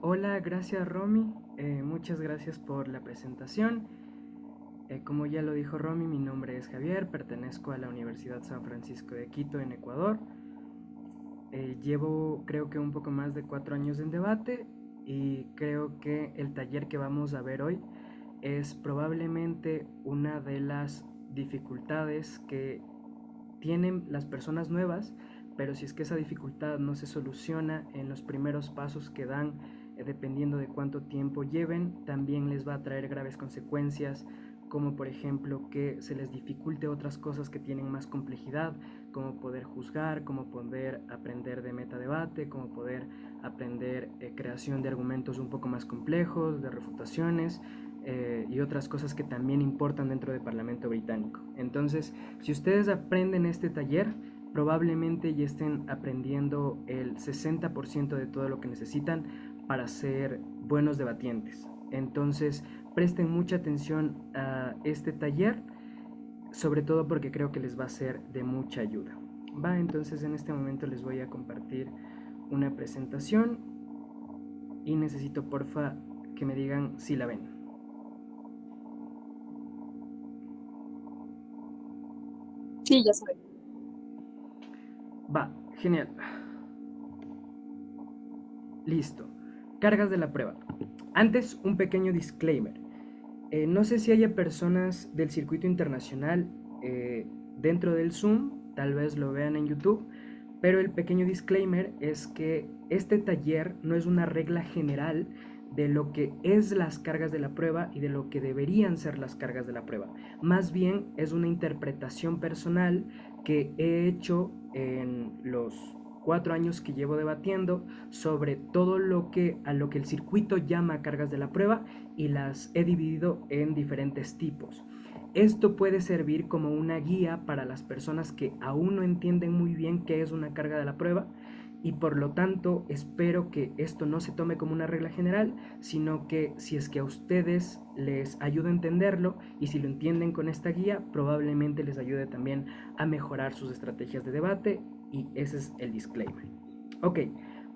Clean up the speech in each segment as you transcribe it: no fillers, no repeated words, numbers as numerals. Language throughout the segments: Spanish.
Hola, gracias Romy, muchas gracias por la presentación. Como ya lo dijo Romy, mi nombre es Javier, pertenezco a la Universidad San Francisco de Quito en Ecuador. Llevo creo que un poco más de 4 años en debate y creo que el taller que vamos a ver hoy es probablemente una de las dificultades que tienen las personas nuevas, pero si es que esa dificultad no se soluciona en los primeros pasos que dan, dependiendo de cuánto tiempo lleven, también les va a traer graves consecuencias, como por ejemplo que se les dificulte otras cosas que tienen más complejidad, como poder juzgar, como poder aprender de metadebate, como poder aprender creación de argumentos un poco más complejos, de refutaciones, y otras cosas que también importan dentro del Parlamento británico. Entonces, si ustedes aprenden este taller, probablemente ya estén aprendiendo el 60% de todo lo que necesitan para ser buenos debatientes. Entonces, presten mucha atención a este taller, sobre todo porque creo que les va a ser de mucha ayuda. Entonces en este momento les voy a compartir una presentación y necesito porfa que me digan si la ven. Sí, ya saben. Genial. Listo. Cargas de la prueba. Antes, un pequeño disclaimer. No sé si haya personas del circuito internacional dentro del Zoom, tal vez lo vean en YouTube, pero el pequeño disclaimer es que este taller no es una regla general de lo que es las cargas de la prueba y de lo que deberían ser las cargas de la prueba. Más bien es una interpretación personal que he hecho en los 4 años que llevo debatiendo sobre todo a lo que el circuito llama cargas de la prueba, y las he dividido en diferentes tipos. Esto puede servir como una guía para las personas que aún no entienden muy bien qué es una carga de la prueba, y por lo tanto espero que esto no se tome como una regla general, sino que si es que a ustedes les ayuda a entenderlo y si lo entienden con esta guía, probablemente les ayude también a mejorar sus estrategias de debate, y ese es el disclaimer. Ok,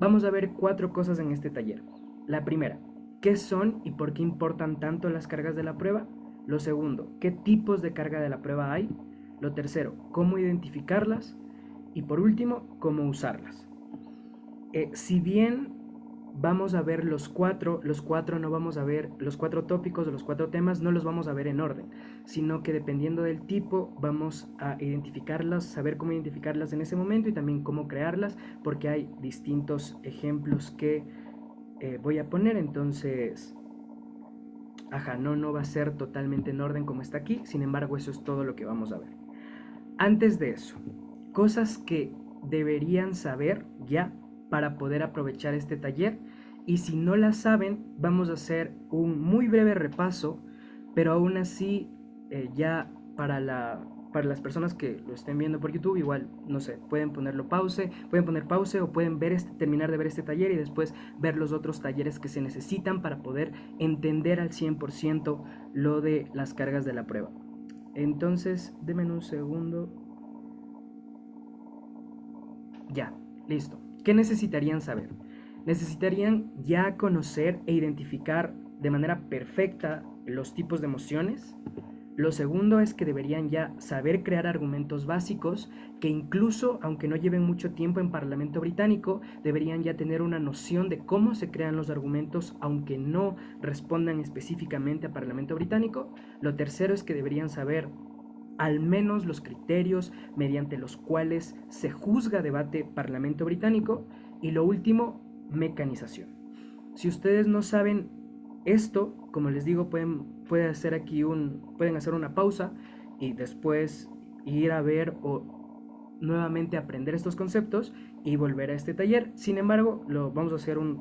vamos a ver 4 cosas en este taller. La primera, ¿qué son y por qué importan tanto las cargas de la prueba? Lo segundo, ¿qué tipos de carga de la prueba hay? Lo tercero, ¿cómo identificarlas? Y por último, ¿cómo usarlas? Si bien vamos a ver los cuatro no vamos a ver los 4 tópicos o los 4 temas, no los vamos a ver en orden, sino que dependiendo del tipo vamos a identificarlas, saber cómo identificarlas en ese momento y también cómo crearlas, porque hay distintos ejemplos que voy a poner. Entonces, no va a ser totalmente en orden como está aquí, sin embargo eso es todo lo que vamos a ver. Antes de eso, cosas que deberían saber ya para poder aprovechar este taller, y si no las saben vamos a hacer un muy breve repaso, pero aún así ya para las personas que lo estén viendo por YouTube, igual, no sé, pueden poner pause o pueden terminar de ver este taller y después ver los otros talleres que se necesitan para poder entender al 100% lo de las cargas de la prueba. Entonces, denme un segundo. Ya, listo. ¿Qué necesitarían saber? Necesitarían ya conocer e identificar de manera perfecta los tipos de emociones. Lo segundo es que deberían ya saber crear argumentos básicos que, incluso aunque no lleven mucho tiempo en Parlamento británico, deberían ya tener una noción de cómo se crean los argumentos aunque no respondan específicamente a Parlamento británico. Lo tercero es que deberían saber al menos los criterios mediante los cuales se juzga debate Parlamento británico. Y lo último, mecanización. Si ustedes no saben esto, como les digo, pueden hacer una pausa y después ir a ver o nuevamente aprender estos conceptos y volver a este taller. Sin embargo, vamos a hacer una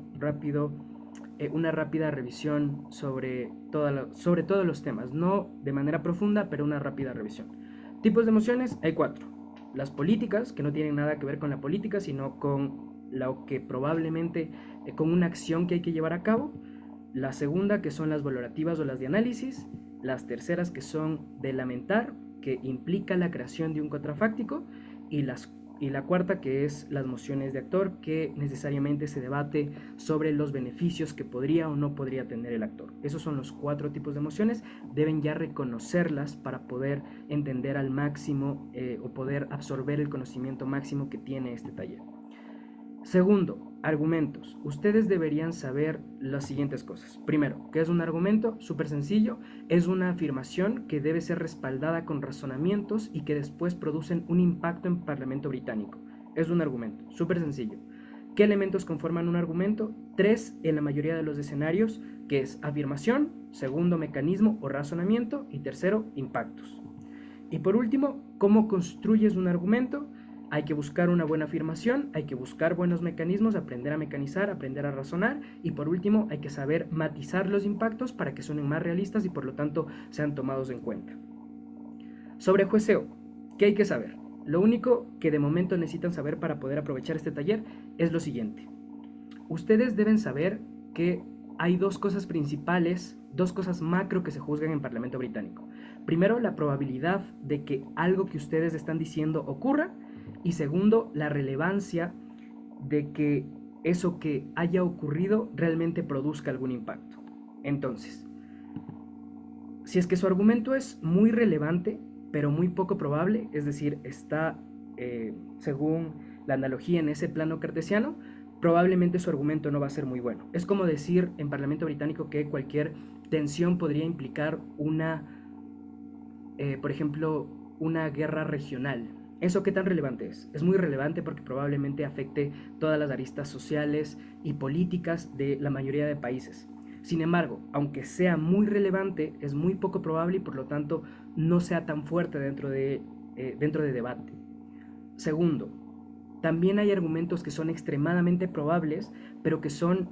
rápida revisión sobre todos los temas, no de manera profunda, pero una rápida revisión. Tipos de emociones, hay 4. Las políticas, que no tienen nada que ver con la política, sino con lo que probablemente, con una acción que hay que llevar a cabo. La segunda, que son las valorativas o las de análisis. Las terceras, que son de lamentar, que implica la creación de un contrafáctico. Y y la cuarta, que es las mociones de actor, que necesariamente se debate sobre los beneficios que podría o no podría tener el actor. Esos son los 4 tipos de emociones, deben ya reconocerlas para poder entender al máximo o poder absorber el conocimiento máximo que tiene este taller. Segundo, argumentos. Ustedes deberían saber las siguientes cosas. Primero, ¿qué es un argumento? Súper sencillo. Es una afirmación que debe ser respaldada con razonamientos y que después producen un impacto en el Parlamento británico. Es un argumento. Súper sencillo. ¿Qué elementos conforman un argumento? 3 en la mayoría de los escenarios, que es afirmación, segundo, mecanismo o razonamiento, y tercero, impactos. Y por último, ¿cómo construyes un argumento? Hay que buscar una buena afirmación, hay que buscar buenos mecanismos, aprender a mecanizar, aprender a razonar, y por último hay que saber matizar los impactos para que suenen más realistas y por lo tanto sean tomados en cuenta. Sobre jueceo, ¿qué hay que saber? Lo único que de momento necesitan saber para poder aprovechar este taller es lo siguiente. Ustedes deben saber que hay 2 cosas principales, 2 cosas macro que se juzgan en Parlamento británico. Primero, la probabilidad de que algo que ustedes están diciendo ocurra, y segundo, la relevancia de que eso que haya ocurrido realmente produzca algún impacto. Entonces, si es que su argumento es muy relevante, pero muy poco probable, es decir, está, según la analogía, en ese plano cartesiano, probablemente su argumento no va a ser muy bueno. Es como decir en Parlamento británico que cualquier tensión podría implicar por ejemplo, una guerra regional. ¿Eso qué tan relevante es? Es muy relevante porque probablemente afecte todas las aristas sociales y políticas de la mayoría de países. Sin embargo, aunque sea muy relevante, es muy poco probable y por lo tanto no sea tan fuerte dentro de debate. Segundo, también hay argumentos que son extremadamente probables, pero que son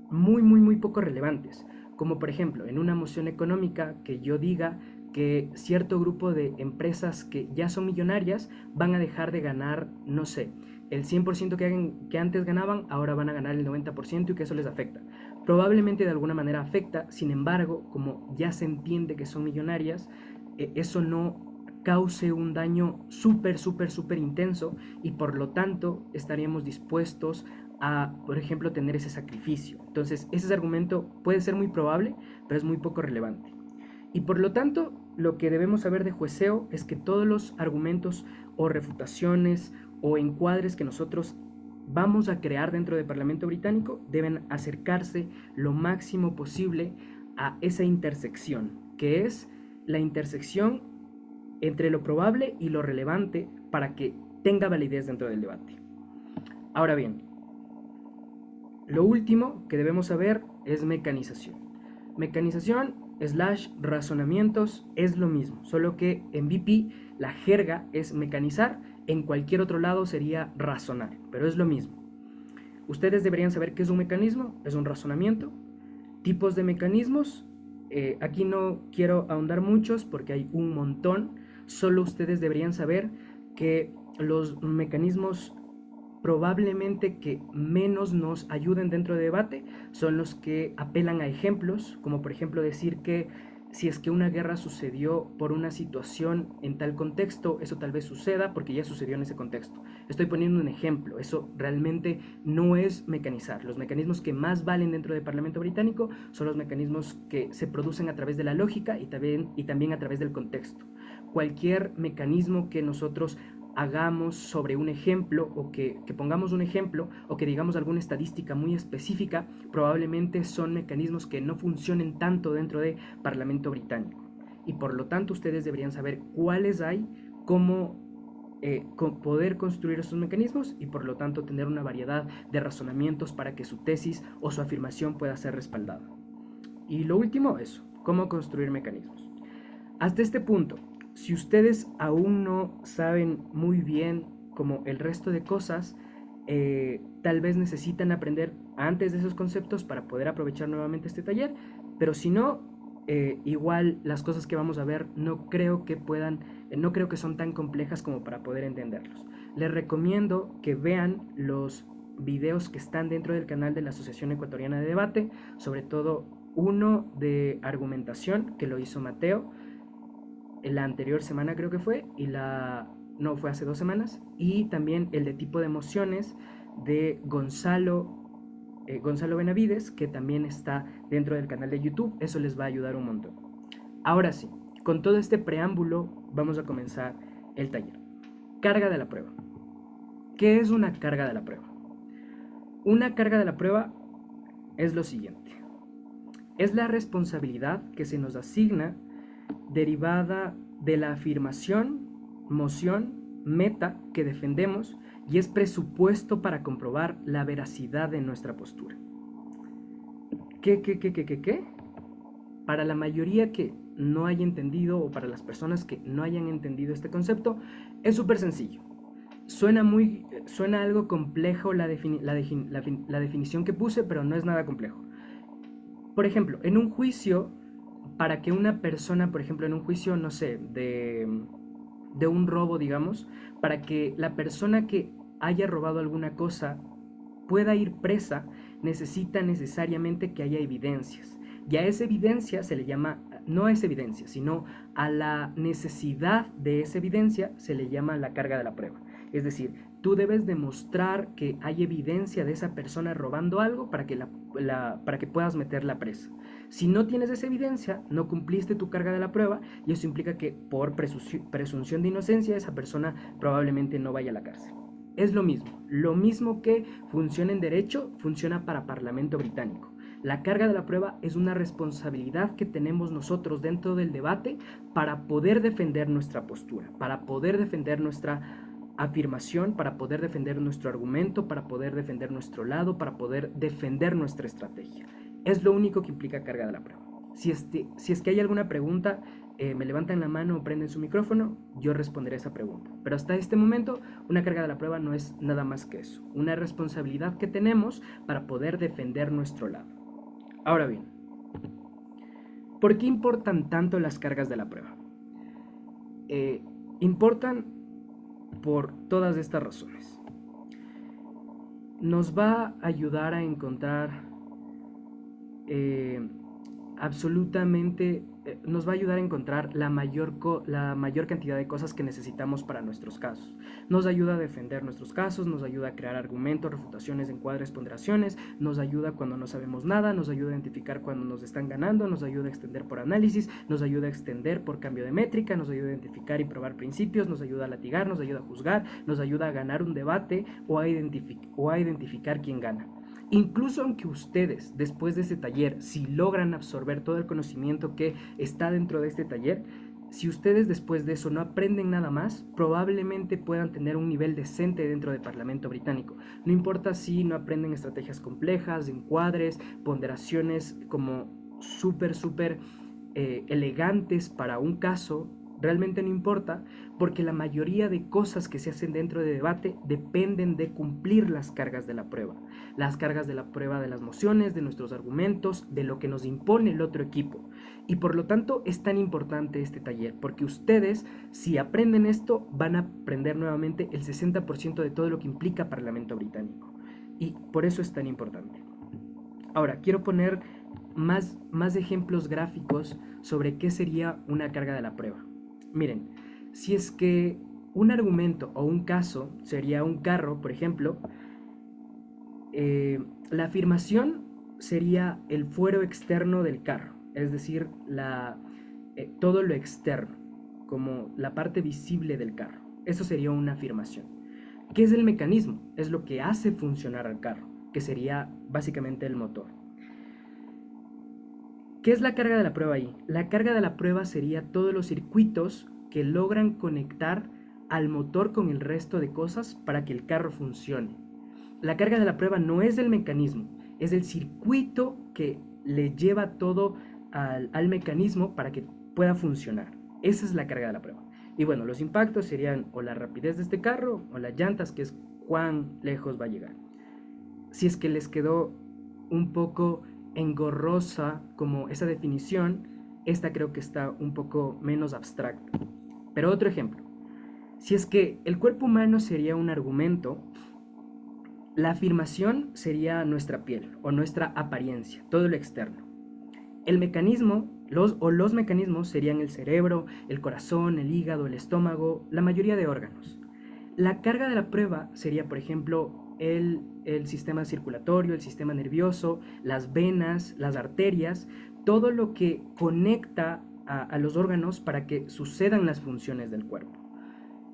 muy poco relevantes. Como por ejemplo, en una moción económica que yo diga que cierto grupo de empresas que ya son millonarias van a dejar de ganar, no sé, el 100% que antes ganaban, ahora van a ganar el 90% y que eso les afecta. Probablemente de alguna manera afecta, sin embargo, como ya se entiende que son millonarias, eso no cause un daño súper intenso y por lo tanto estaríamos dispuestos a, por ejemplo, tener ese sacrificio. Entonces, ese argumento puede ser muy probable, pero es muy poco relevante. Y por lo tanto, lo que debemos saber de jueceo es que todos los argumentos o refutaciones o encuadres que nosotros vamos a crear dentro del Parlamento británico deben acercarse lo máximo posible a esa intersección, que es la intersección entre lo probable y lo relevante para que tenga validez dentro del debate. Ahora bien, lo último que debemos saber es mecanización. Mecanización / razonamientos es lo mismo, solo que en BP la jerga es mecanizar, en cualquier otro lado sería razonar, pero es lo mismo. Ustedes deberían saber qué es un mecanismo, es un razonamiento. Tipos de mecanismos, aquí no quiero ahondar muchos porque hay un montón, solo ustedes deberían saber que los mecanismos probablemente que menos nos ayuden dentro de debate son los que apelan a ejemplos, como por ejemplo decir que si es que una guerra sucedió por una situación en tal contexto, eso tal vez suceda porque ya sucedió en ese contexto. Estoy poniendo un ejemplo, eso realmente no es mecanizar. Los mecanismos que más valen dentro del Parlamento británico son los mecanismos que se producen a través de la lógica y también a través del contexto. Cualquier mecanismo que nosotros hagamos sobre un ejemplo o que pongamos un ejemplo o que digamos alguna estadística muy específica, probablemente son mecanismos que no funcionen tanto dentro del Parlamento británico. Y por lo tanto ustedes deberían saber cuáles hay, cómo poder construir esos mecanismos y por lo tanto tener una variedad de razonamientos para que su tesis o su afirmación pueda ser respaldada. Y lo último, eso, cómo construir mecanismos. Hasta este punto, si ustedes aún no saben muy bien como el resto de cosas, tal vez necesitan aprender antes de esos conceptos para poder aprovechar nuevamente este taller, pero si no, igual las cosas que vamos a ver no creo que son tan complejas como para poder entenderlos. Les recomiendo que vean los videos que están dentro del canal de la Asociación Ecuatoriana de Debate, sobre todo uno de argumentación que lo hizo Mateo, la anterior semana creo que fue, y no, fue hace 2 semanas, y también el de tipo de emociones de Gonzalo Benavides, que también está dentro del canal de YouTube. Eso les va a ayudar un montón. Ahora sí, con todo este preámbulo, vamos a comenzar el taller. Carga de la prueba. ¿Qué es una carga de la prueba? Una carga de la prueba es lo siguiente. Es la responsabilidad que se nos asigna derivada de la afirmación, moción, meta que defendemos y es presupuesto para comprobar la veracidad de nuestra postura. ¿Qué? Para la mayoría que no haya entendido o para las personas que no hayan entendido este concepto, es súper sencillo. Suena algo complejo la definición que puse, pero no es nada complejo. Por ejemplo, en un juicio, para que una persona, por ejemplo, en un juicio, no sé, de un robo, digamos, para que la persona que haya robado alguna cosa pueda ir presa, necesita necesariamente que haya evidencias. Y a esa evidencia se le llama, no a esa evidencia, sino a la necesidad de esa evidencia se le llama la carga de la prueba. Es decir, tú debes demostrar que hay evidencia de esa persona robando algo para que, para que puedas meterla presa. Si no tienes esa evidencia, no cumpliste tu carga de la prueba y eso implica que por presunción de inocencia esa persona probablemente no vaya a la cárcel. Es lo mismo que funciona en derecho, funciona para Parlamento británico. La carga de la prueba es una responsabilidad que tenemos nosotros dentro del debate para poder defender nuestra postura, para poder defender nuestra afirmación, para poder defender nuestro argumento, para poder defender nuestro lado, para poder defender nuestra estrategia. Es lo único que implica carga de la prueba. Si es que hay alguna pregunta, me levantan la mano o prenden su micrófono, yo responderé esa pregunta. Pero hasta este momento, una carga de la prueba no es nada más que eso, una responsabilidad que tenemos para poder defender nuestro lado. Ahora bien, ¿por qué importan tanto las cargas de la prueba? Importan por todas estas razones. Nos va a ayudar a encontrar nos va a ayudar a encontrar la mayor cantidad de cosas que necesitamos para nuestros casos. Nos ayuda a defender nuestros casos, nos ayuda a crear argumentos, refutaciones, encuadres, ponderaciones, nos ayuda cuando no sabemos nada, nos ayuda a identificar cuando nos están ganando, nos ayuda a extender por análisis, nos ayuda a extender por cambio de métrica, nos ayuda a identificar y probar principios, nos ayuda a latigar, nos ayuda a juzgar, nos ayuda a ganar un debate o a identificar quién gana. Incluso aunque ustedes, después de ese taller, si logran absorber todo el conocimiento que está dentro de este taller, si ustedes después de eso no aprenden nada más, probablemente puedan tener un nivel decente dentro del Parlamento británico. No importa si no aprenden estrategias complejas, encuadres, ponderaciones como súper elegantes para un caso, realmente no importa, porque la mayoría de cosas que se hacen dentro de debate dependen de cumplir las cargas de la prueba. Las cargas de la prueba de las mociones, de nuestros argumentos, de lo que nos impone el otro equipo. Y por lo tanto es tan importante este taller, porque ustedes, si aprenden esto, van a aprender nuevamente el 60% de todo lo que implica Parlamento británico. Y por eso es tan importante. Ahora, quiero poner más ejemplos gráficos sobre qué sería una carga de la prueba. Miren, si es que un argumento o un caso sería un carro, por ejemplo, la afirmación sería el fuero externo del carro, es decir, todo lo externo, como la parte visible del carro. Eso sería una afirmación. ¿Qué es el mecanismo? Es lo que hace funcionar al carro, que sería básicamente el motor. ¿Qué es la carga de la prueba ahí? La carga de la prueba sería todos los circuitos que logran conectar al motor con el resto de cosas para que el carro funcione. La carga de la prueba no es el mecanismo, es el circuito que le lleva todo al mecanismo para que pueda funcionar. Esa es la carga de la prueba. Y bueno, los impactos serían o la rapidez de este carro o las llantas, que es cuán lejos va a llegar. Si es que les quedó un poco engorrosa como esa definición, esta creo que está un poco menos abstracta. Pero otro ejemplo, si es que el cuerpo humano sería un argumento, la afirmación sería nuestra piel o nuestra apariencia, todo lo externo. El mecanismo, Los mecanismos serían el cerebro, el corazón, el hígado, el estómago, la mayoría de órganos. La carga de la prueba sería, por ejemplo, el sistema circulatorio, el sistema nervioso, las venas, las arterias, todo lo que conecta a los órganos para que sucedan las funciones del cuerpo.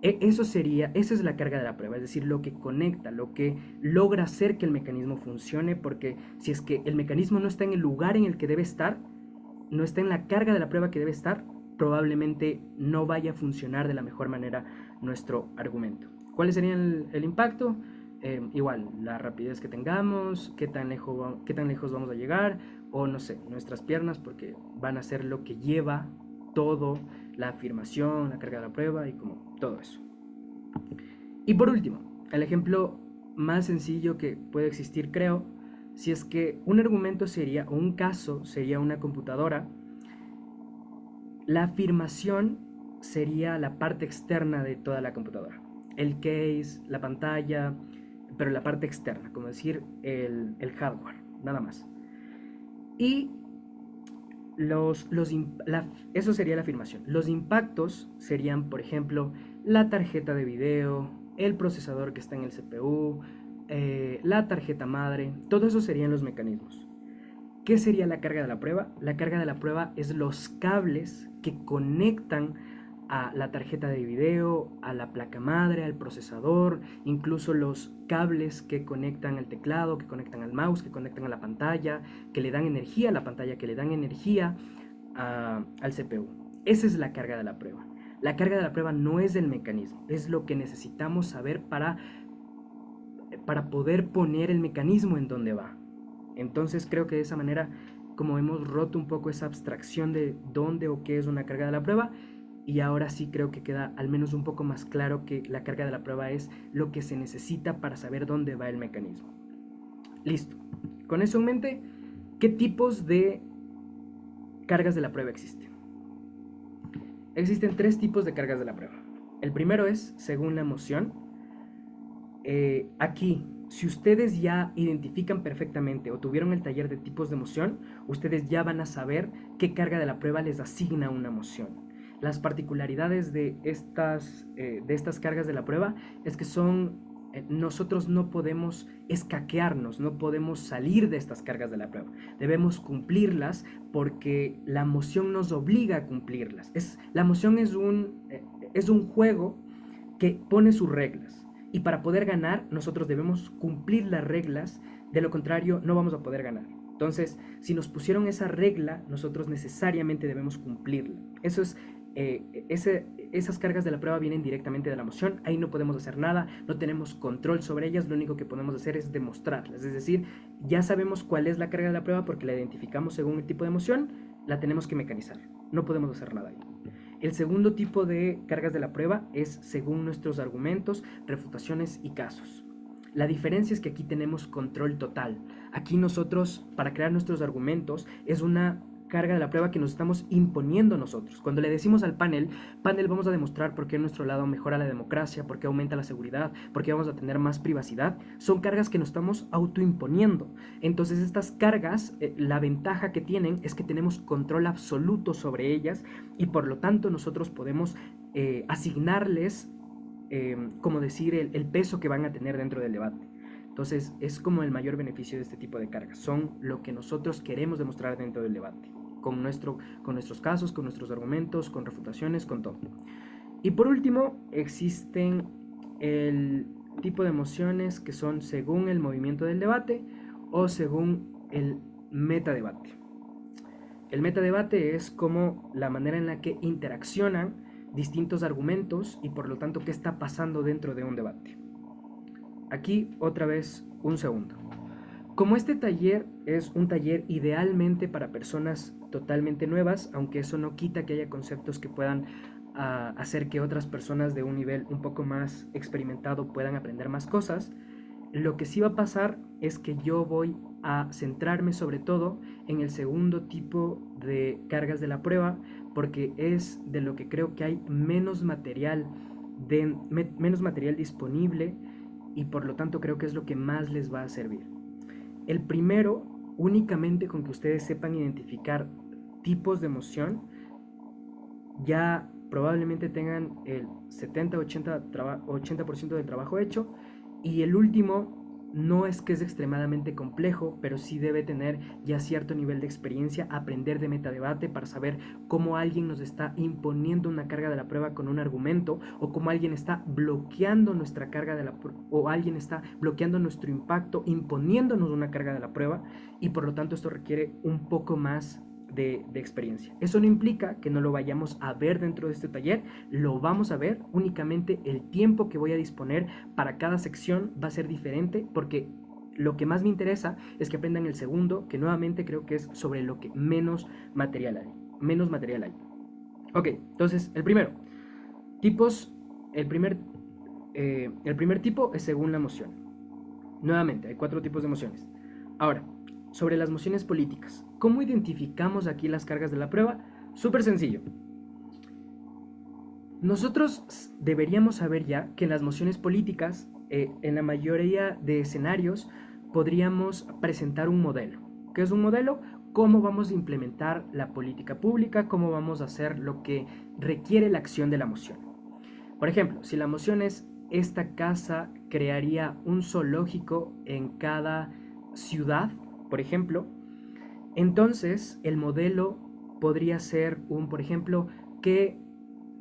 Esa es la carga de la prueba, es decir, lo que conecta, lo que logra hacer que el mecanismo funcione, porque si es que el mecanismo no está en el lugar en el que debe estar, no está en la carga de la prueba que debe estar, probablemente no vaya a funcionar de la mejor manera nuestro argumento. ¿Cuál sería el impacto? Igual, la rapidez que tengamos, qué tan lejos vamos a llegar, o no sé, nuestras piernas, porque van a ser lo que lleva todo, la afirmación, la carga de la prueba y como todo eso. Y por último, el ejemplo más sencillo que puede existir, creo, si es que un argumento sería, o un caso sería una computadora, la afirmación sería la parte externa de toda la computadora. El case, la pantalla, pero la parte externa, como decir el hardware, nada más. Y eso sería la afirmación. Los impactos serían, por ejemplo, la tarjeta de video, el procesador que está en el CPU, la tarjeta madre, todo eso serían los mecanismos. ¿Qué sería la carga de la prueba? La carga de la prueba es los cables que conectan a la tarjeta de video, a la placa madre, al procesador, incluso los cables que conectan al teclado, que conectan al mouse, que conectan a la pantalla, que le dan energía a la pantalla, que le dan energía al CPU. Esa es la carga de la prueba. La carga de la prueba no es el mecanismo, es lo que necesitamos saber para poder poner el mecanismo en donde va. Entonces creo que de esa manera, como hemos roto un poco esa abstracción de dónde o qué es una carga de la prueba, y ahora sí creo que queda al menos un poco más claro que la carga de la prueba es lo que se necesita para saber dónde va el mecanismo. Listo. Con eso en mente, ¿qué tipos de cargas de la prueba existen? Existen 3 tipos de cargas de la prueba. El primero es según la emoción. Aquí, si ustedes ya identifican perfectamente o tuvieron el taller de tipos de emoción, ustedes ya van a saber qué carga de la prueba les asigna una emoción. Las particularidades de estas cargas de la prueba es que nosotros no podemos escaquearnos, no podemos salir de estas cargas de la prueba. Debemos cumplirlas porque la emoción nos obliga a cumplirlas. La emoción es un juego que pone sus reglas. Y para poder ganar, nosotros debemos cumplir las reglas, de lo contrario no vamos a poder ganar. Entonces, si nos pusieron esa regla, nosotros necesariamente debemos cumplirla. Esas cargas de la prueba vienen directamente de la emoción, ahí no podemos hacer nada, no tenemos control sobre ellas, lo único que podemos hacer es demostrarlas. Es decir, ya sabemos cuál es la carga de la prueba porque la identificamos según el tipo de emoción, la tenemos que mecanizar, no podemos hacer nada ahí. El segundo tipo de cargas de la prueba es según nuestros argumentos, refutaciones y casos. La diferencia es que aquí tenemos control total. Aquí nosotros, para crear nuestros argumentos, es una carga de la prueba que nos estamos imponiendo nosotros. Cuando le decimos al panel vamos a demostrar por qué nuestro lado mejora la democracia, por qué aumenta la seguridad, por qué vamos a tener más privacidad, son cargas que nos estamos autoimponiendo. Entonces estas cargas, la ventaja que tienen es que tenemos control absoluto sobre ellas y por lo tanto nosotros podemos asignarles, como decir, el peso que van a tener dentro del debate. Entonces es como el mayor beneficio de este tipo de cargas, son lo que nosotros queremos demostrar dentro del debate, con nuestros casos, con nuestros argumentos, con refutaciones, con todo. Y por último, existen el tipo de emociones que son según el movimiento del debate o según el metadebate. El metadebate es como la manera en la que interaccionan distintos argumentos y por lo tanto qué está pasando dentro de un debate. Aquí otra vez un segundo. Como este taller es un taller idealmente para personas totalmente nuevas, aunque eso no quita que haya conceptos que puedan hacer que otras personas de un nivel un poco más experimentado puedan aprender más cosas, lo que sí va a pasar es que yo voy a centrarme sobre todo en el segundo tipo de cargas de la prueba, porque es de lo que creo que hay menos material disponible y por lo tanto creo que es lo que más les va a servir. El primero, únicamente con que ustedes sepan identificar tipos de emoción, ya probablemente tengan el 70-80% del trabajo hecho, y el último no es que es extremadamente complejo, pero sí debe tener ya cierto nivel de experiencia, aprender de metadebate para saber cómo alguien nos está imponiendo una carga de la prueba con un argumento, o cómo alguien está bloqueando nuestra carga de la prueba, o alguien está bloqueando nuestro impacto imponiéndonos una carga de la prueba, y por lo tanto esto requiere un poco más de experiencia. Eso no implica que no lo vayamos a ver dentro de este taller, lo vamos a ver, únicamente el tiempo que voy a disponer para cada sección va a ser diferente, porque lo que más me interesa es que aprendan el segundo, que nuevamente creo que es sobre lo que menos material hay. Ok, entonces el primero, tipos, el primer tipo es según la emoción. Nuevamente, hay 4 tipos de emociones. Ahora, sobre las emociones políticas, ¿cómo identificamos aquí las cargas de la prueba? Súper sencillo. Nosotros deberíamos saber ya que en las mociones políticas, en la mayoría de escenarios, podríamos presentar un modelo. ¿Qué es un modelo? Cómo vamos a implementar la política pública, cómo vamos a hacer lo que requiere la acción de la moción. Por ejemplo, si la moción es: esta casa crearía un zoológico en cada ciudad, por ejemplo, entonces el modelo podría ser por ejemplo, que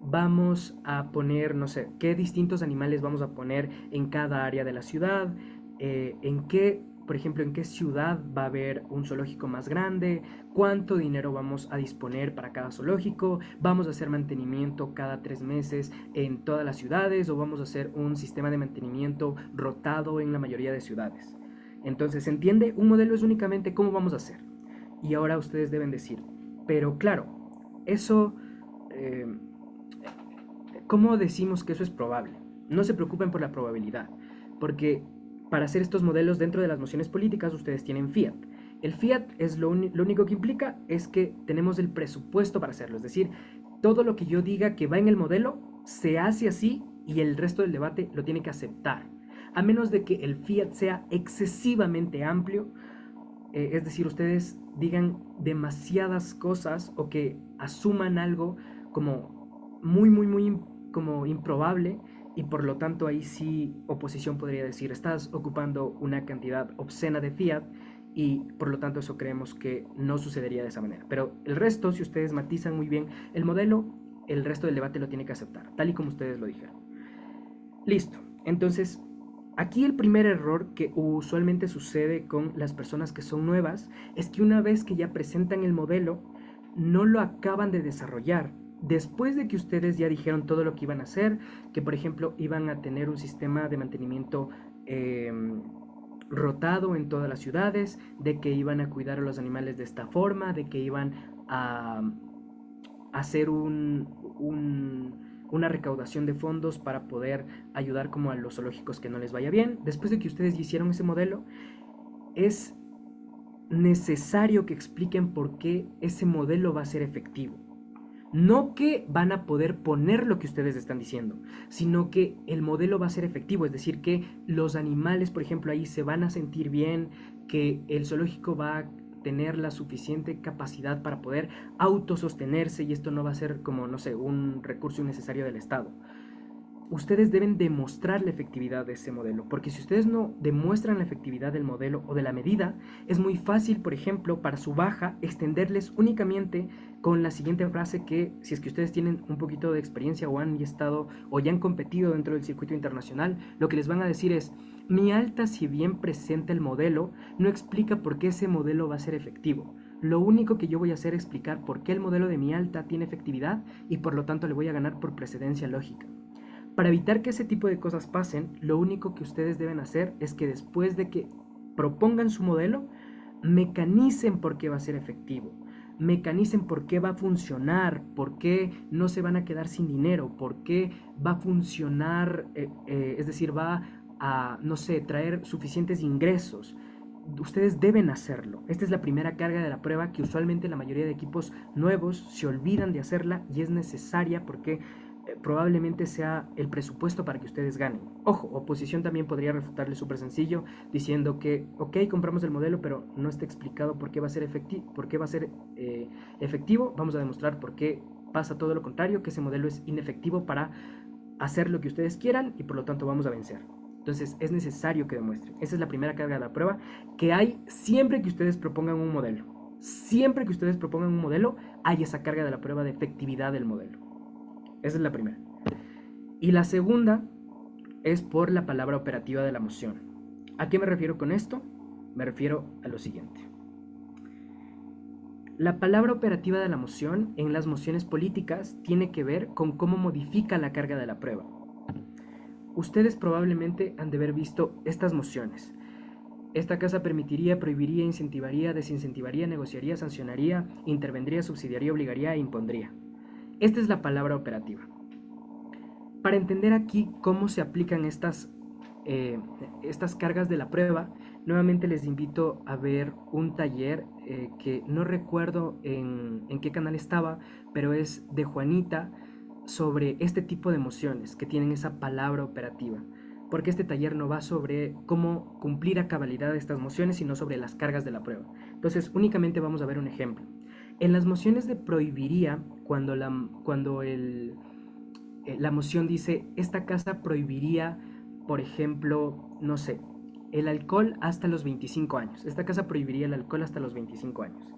vamos a poner, no sé, qué distintos animales vamos a poner en cada área de la ciudad, en qué, por ejemplo, en qué ciudad va a haber un zoológico más grande, cuánto dinero vamos a disponer para cada zoológico, vamos a hacer mantenimiento cada 3 meses en todas las ciudades, o vamos a hacer un sistema de mantenimiento rotado en la mayoría de ciudades. Entonces, ¿se entiende? Un modelo es únicamente cómo vamos a hacer. Y ahora ustedes deben decir, pero claro, eso... Eh, ¿Cómo decimos que eso es probable? No se preocupen por la probabilidad, porque para hacer estos modelos dentro de las mociones políticas ustedes tienen fiat. El fiat es lo único que implica es que tenemos el presupuesto para hacerlo, es decir, todo lo que yo diga que va en el modelo se hace así y el resto del debate lo tiene que aceptar, a menos de que el fiat sea excesivamente amplio, es decir, ustedes digan demasiadas cosas o que asuman algo como muy como improbable, y por lo tanto ahí sí oposición podría decir: estás ocupando una cantidad obscena de fiat, y por lo tanto eso creemos que no sucedería de esa manera. Pero el resto, si ustedes matizan muy bien el modelo, el resto del debate lo tiene que aceptar, tal y como ustedes lo dijeron. Listo. Entonces, aquí el primer error que usualmente sucede con las personas que son nuevas es que una vez que ya presentan el modelo, no lo acaban de desarrollar. Después de que ustedes ya dijeron todo lo que iban a hacer, que por ejemplo iban a tener un sistema de mantenimiento rotado en todas las ciudades, de que iban a cuidar a los animales de esta forma, de que iban a hacer una recaudación de fondos para poder ayudar como a los zoológicos que no les vaya bien. Después de que ustedes hicieron ese modelo, es necesario que expliquen por qué ese modelo va a ser efectivo. No que van a poder poner lo que ustedes están diciendo, sino que el modelo va a ser efectivo, es decir, que los animales, por ejemplo, ahí se van a sentir bien, que el zoológico va a tener la suficiente capacidad para poder autosostenerse, y esto no va a ser como, no sé, un recurso innecesario del Estado. Ustedes deben demostrar la efectividad de ese modelo, porque si ustedes no demuestran la efectividad del modelo o de la medida, es muy fácil, por ejemplo, para su baja, extenderles únicamente con la siguiente frase que, si es que ustedes tienen un poquito de experiencia o han estado o ya han competido dentro del circuito internacional, lo que les van a decir es: mi alta, si bien presenta el modelo, no explica por qué ese modelo va a ser efectivo. Lo único que yo voy a hacer es explicar por qué el modelo de mi alta tiene efectividad, y por lo tanto le voy a ganar por precedencia lógica. Para evitar que ese tipo de cosas pasen, lo único que ustedes deben hacer es que después de que propongan su modelo, mecanicen por qué va a ser efectivo, mecanicen por qué va a funcionar, por qué no se van a quedar sin dinero, por qué va a funcionar, es decir, va a, no sé, traer suficientes ingresos. Ustedes deben hacerlo. Esta es la primera carga de la prueba que usualmente la mayoría de equipos nuevos se olvidan de hacerla, y es necesaria porque probablemente sea el presupuesto para que ustedes ganen. Ojo, oposición también podría refutarle súper sencillo diciendo que, ok, compramos el modelo, pero no está explicado por qué va a ser efectivo. Vamos a demostrar por qué pasa todo lo contrario, que ese modelo es inefectivo para hacer lo que ustedes quieran y por lo tanto vamos a vencer. Entonces es necesario que demuestren. Esa es la primera carga de la prueba que hay siempre que ustedes propongan un modelo. Siempre que ustedes propongan un modelo, hay esa carga de la prueba de efectividad del modelo. Esa es la primera. Y la segunda es por la palabra operativa de la moción. ¿A qué me refiero con esto? Me refiero a lo siguiente. La palabra operativa de la moción en las mociones políticas tiene que ver con cómo modifica la carga de la prueba. Ustedes probablemente han de haber visto estas mociones. Esta casa permitiría, prohibiría, incentivaría, desincentivaría, negociaría, sancionaría, intervendría, subsidiaría, obligaría e impondría. Esta es la palabra operativa. Para entender aquí cómo se aplican estas cargas de la prueba, nuevamente les invito a ver un taller que no recuerdo en qué canal estaba, pero es de Juanita sobre este tipo de emociones que tienen esa palabra operativa. Porque este taller no va sobre cómo cumplir a cabalidad estas mociones, sino sobre las cargas de la prueba. Entonces, únicamente vamos a ver un ejemplo. En las mociones de prohibiría, cuando la moción dice, esta casa prohibiría, por ejemplo, no sé, el alcohol hasta los 25 años. Esta casa prohibiría el alcohol hasta los 25 años.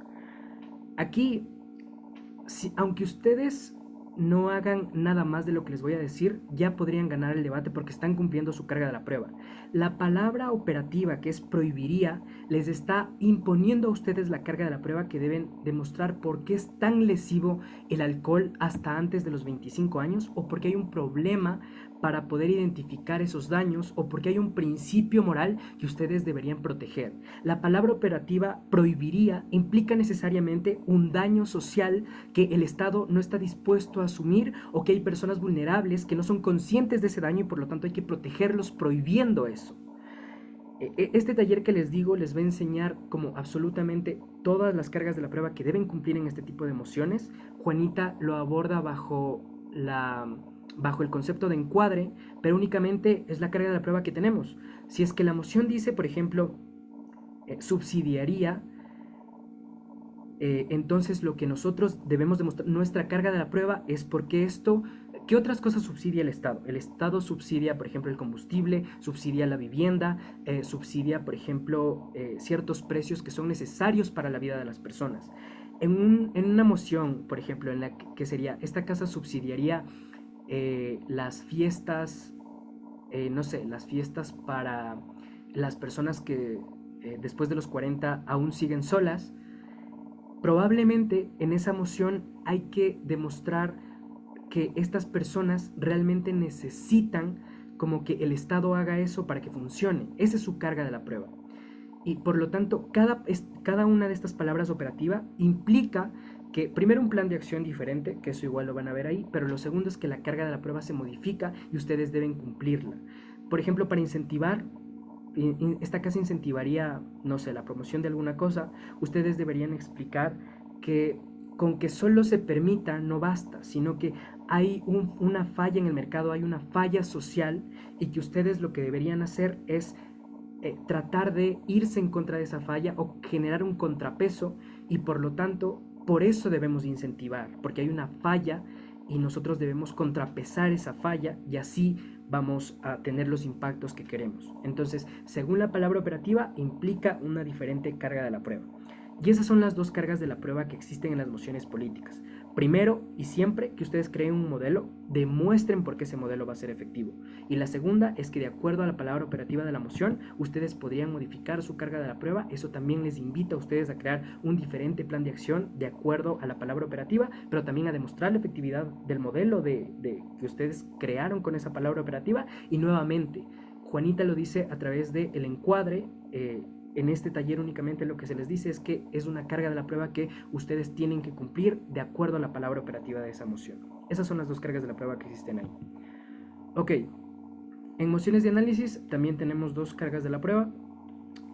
Aquí, aunque ustedes no hagan nada más de lo que les voy a decir, ya podrían ganar el debate porque están cumpliendo su carga de la prueba. La palabra operativa, que es prohibiría, les está imponiendo a ustedes la carga de la prueba que deben demostrar por qué es tan lesivo el alcohol hasta antes de los 25 años o porque hay un problema para poder identificar esos daños o porque hay un principio moral que ustedes deberían proteger. La palabra operativa prohibiría implica necesariamente un daño social que el Estado no está dispuesto a asumir o que hay personas vulnerables que no son conscientes de ese daño y por lo tanto hay que protegerlos prohibiendo eso. Este taller que les digo les va a enseñar como absolutamente todas las cargas de la prueba que deben cumplir en este tipo de emociones. Juanita lo aborda bajo el concepto de encuadre, pero únicamente es la carga de la prueba que tenemos. Si es que la moción dice, por ejemplo, subsidiaría, entonces lo que nosotros debemos demostrar, nuestra carga de la prueba es porque esto, ¿qué otras cosas subsidia el Estado? El Estado subsidia, por ejemplo, el combustible, subsidia la vivienda, subsidia, por ejemplo, ciertos precios que son necesarios para la vida de las personas. En una moción, por ejemplo, en la que sería, esta casa subsidiaría las fiestas, no sé, las fiestas para las personas que después de los 40 aún siguen solas. Probablemente en esa moción hay que demostrar que estas personas realmente necesitan como que el Estado haga eso para que funcione. Esa es su carga de la prueba. Y por lo tanto, cada una de estas palabras operativa implica que primero un plan de acción diferente, que eso igual lo van a ver ahí, pero lo segundo es que la carga de la prueba se modifica y ustedes deben cumplirla. Por ejemplo, para incentivar, esta casa incentivaría, no sé, la promoción de alguna cosa, ustedes deberían explicar que con que solo se permita no basta, sino que hay una falla en el mercado, hay una falla social y que ustedes lo que deberían hacer es tratar de irse en contra de esa falla o generar un contrapeso y por lo tanto por eso debemos incentivar, porque hay una falla y nosotros debemos contrapesar esa falla y así vamos a tener los impactos que queremos. Entonces, según la palabra operativa, implica una diferente carga de la prueba. Y esas son las dos cargas de la prueba que existen en las mociones políticas. Primero y siempre que ustedes creen un modelo, demuestren por qué ese modelo va a ser efectivo. Y la segunda es que de acuerdo a la palabra operativa de la moción, ustedes podrían modificar su carga de la prueba. Eso también les invita a ustedes a crear un diferente plan de acción de acuerdo a la palabra operativa, pero también a demostrar la efectividad del modelo que ustedes crearon con esa palabra operativa. Y nuevamente, Juanita lo dice a través del encuadre. En este taller únicamente lo que se les dice es que es una carga de la prueba que ustedes tienen que cumplir de acuerdo a la palabra operativa de esa moción. Esas son las dos cargas de la prueba que existen ahí. Ok, en mociones de análisis también tenemos dos cargas de la prueba,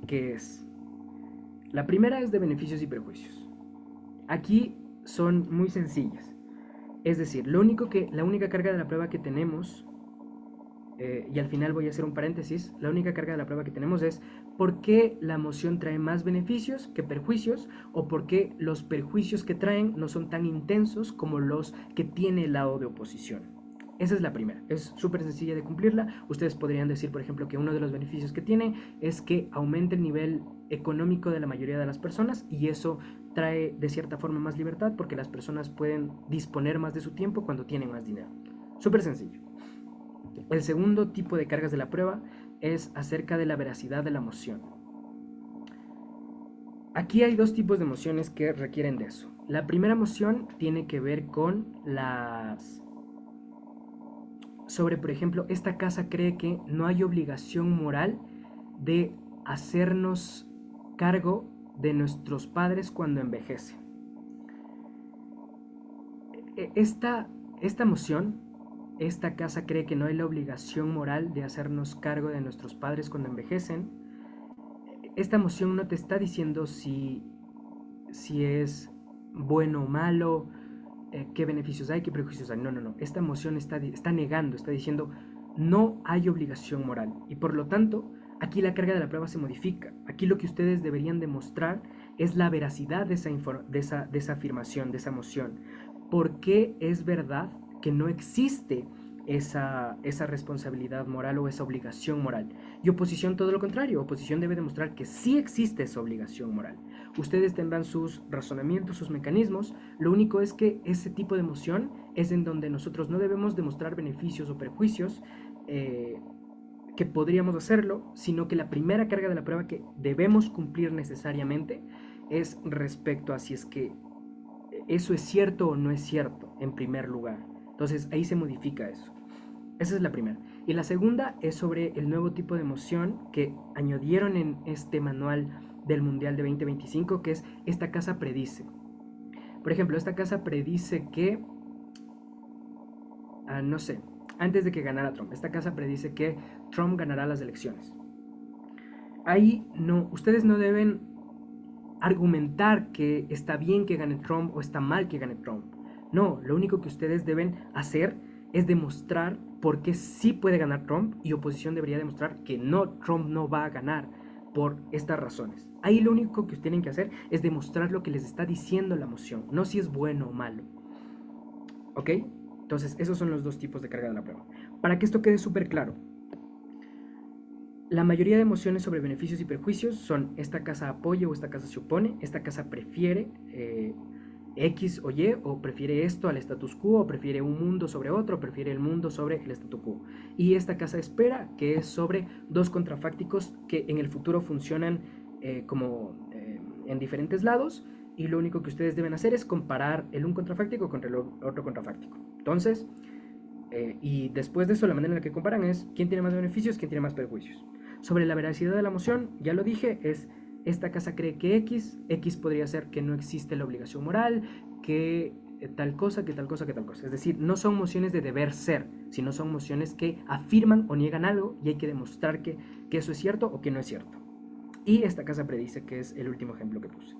que es, la primera es de beneficios y prejuicios. Aquí son muy sencillas. Es decir, la única carga de la prueba que tenemos, y al final voy a hacer un paréntesis, la única carga de la prueba que tenemos es por qué la moción trae más beneficios que perjuicios, o por qué los perjuicios que traen no son tan intensos como los que tiene el lado de oposición. Esa es la primera, es súper sencilla de cumplirla. Ustedes podrían decir, por ejemplo, que uno de los beneficios que tiene es que aumenta el nivel económico de la mayoría de las personas, y eso trae de cierta forma más libertad porque las personas pueden disponer más de su tiempo cuando tienen más dinero. Súper sencillo. El segundo tipo de cargas de la prueba es acerca de la veracidad de la moción. Aquí hay dos tipos de mociones que requieren de eso. La primera moción tiene que ver con sobre, por ejemplo, esta casa cree que no hay obligación moral de hacernos cargo de nuestros padres cuando envejecen. Esta moción, esta casa cree que no hay la obligación moral de hacernos cargo de nuestros padres cuando envejecen. Esta moción no te está diciendo si es bueno o malo, qué beneficios hay, qué prejuicios hay. No, no, no. Esta moción está negando, está diciendo no hay obligación moral. Y por lo tanto, aquí la carga de la prueba se modifica. Aquí lo que ustedes deberían demostrar es la veracidad de esa afirmación, de esa moción. ¿Por qué es verdad que no existe esa responsabilidad moral o esa obligación moral? Y oposición todo lo contrario. Oposición debe demostrar que sí existe esa obligación moral. Ustedes tendrán sus razonamientos, sus mecanismos. Lo único es que ese tipo de moción es en donde nosotros no debemos demostrar beneficios o perjuicios, que podríamos hacerlo, sino que la primera carga de la prueba que debemos cumplir necesariamente es respecto a si es que eso es cierto o no es cierto, en primer lugar. Entonces ahí se modifica eso. Esa es la primera. Y la segunda es sobre el nuevo tipo de moción que añadieron en este manual del Mundial de 2025, que es esta casa predice. Por ejemplo, esta casa predice que, no sé, antes de que ganara Trump, esta casa predice que Trump ganará las elecciones. Ahí no, ustedes no deben argumentar que está bien que gane Trump o está mal que gane Trump. No, lo único que ustedes deben hacer es demostrar por qué sí puede ganar Trump, y oposición debería demostrar que no, Trump no va a ganar por estas razones. Ahí lo único que ustedes tienen que hacer es demostrar lo que les está diciendo la moción, no si es bueno o malo. ¿Ok? Entonces, esos son los dos tipos de carga de la prueba. Para que esto quede súper claro, la mayoría de mociones sobre beneficios y perjuicios son: esta casa apoya o esta casa se opone, esta casa prefiere X o Y, o prefiere esto al status quo, o prefiere un mundo sobre otro, o prefiere el mundo sobre el status quo. Y esta casa espera, que es sobre dos contrafácticos que en el futuro funcionan en diferentes lados, y lo único que ustedes deben hacer es comparar el un contrafáctico contra el otro contrafáctico. Entonces, y después de eso, la manera en la que comparan es quién tiene más beneficios, quién tiene más perjuicios. Sobre la veracidad de la moción, ya lo dije, es: esta casa cree que X podría ser que no existe la obligación moral, que tal cosa, que tal cosa, que tal cosa. Es decir, no son mociones de deber ser, sino son mociones que afirman o niegan algo, y hay que demostrar que eso es cierto o que no es cierto. Y esta casa predice, que es el último ejemplo que puse.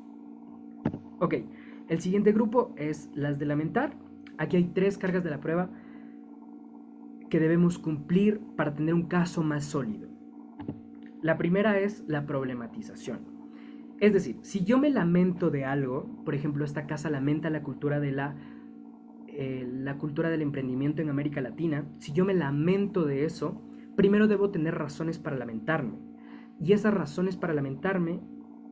Ok, el siguiente grupo es las de lamentar. Aquí hay 3 cargas de la prueba que debemos cumplir para tener un caso más sólido. La primera es la problematización. Es decir, si yo me lamento de algo, por ejemplo, esta casa lamenta la cultura la cultura del emprendimiento en América Latina. Si yo me lamento de eso, primero debo tener razones para lamentarme. Y esas razones para lamentarme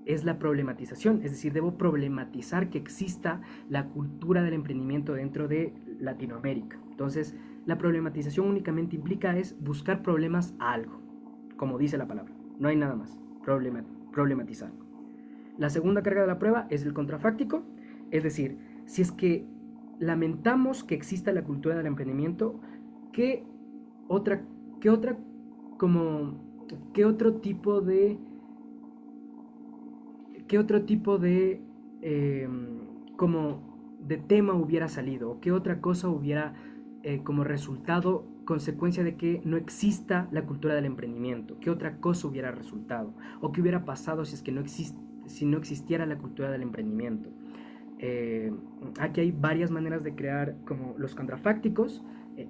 es la problematización, es decir, debo problematizar que exista la cultura del emprendimiento dentro de Latinoamérica. Entonces, la problematización únicamente implica es buscar problemas a algo, como dice la palabra. No hay nada más. Problematizar. La segunda carga de la prueba es el contrafáctico, es decir, si es que lamentamos que exista la cultura del emprendimiento, ¿qué otro tipo de tema hubiera salido, o qué otra cosa hubiera como resultado, consecuencia de que no exista la cultura del emprendimiento? ¿Qué otra cosa hubiera resultado? ¿O qué hubiera pasado si es que no existiera la cultura del emprendimiento? Aquí hay varias maneras de crear como los contrafácticos.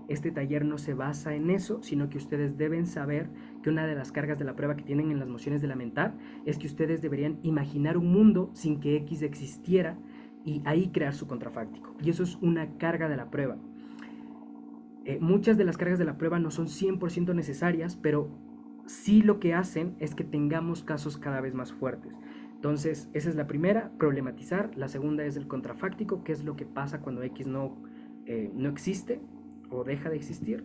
Este taller no se basa en eso, sino que ustedes deben saber que una de las cargas de la prueba que tienen en las mociones de lamentar es que ustedes deberían imaginar un mundo sin que X existiera y ahí crear su contrafáctico. Y eso es una carga de la prueba. Muchas de las cargas de la prueba no son 100% necesarias, pero sí lo que hacen es que tengamos casos cada vez más fuertes. Entonces, esa es la primera, problematizar. La segunda es el contrafáctico, que es lo que pasa cuando X no existe o deja de existir.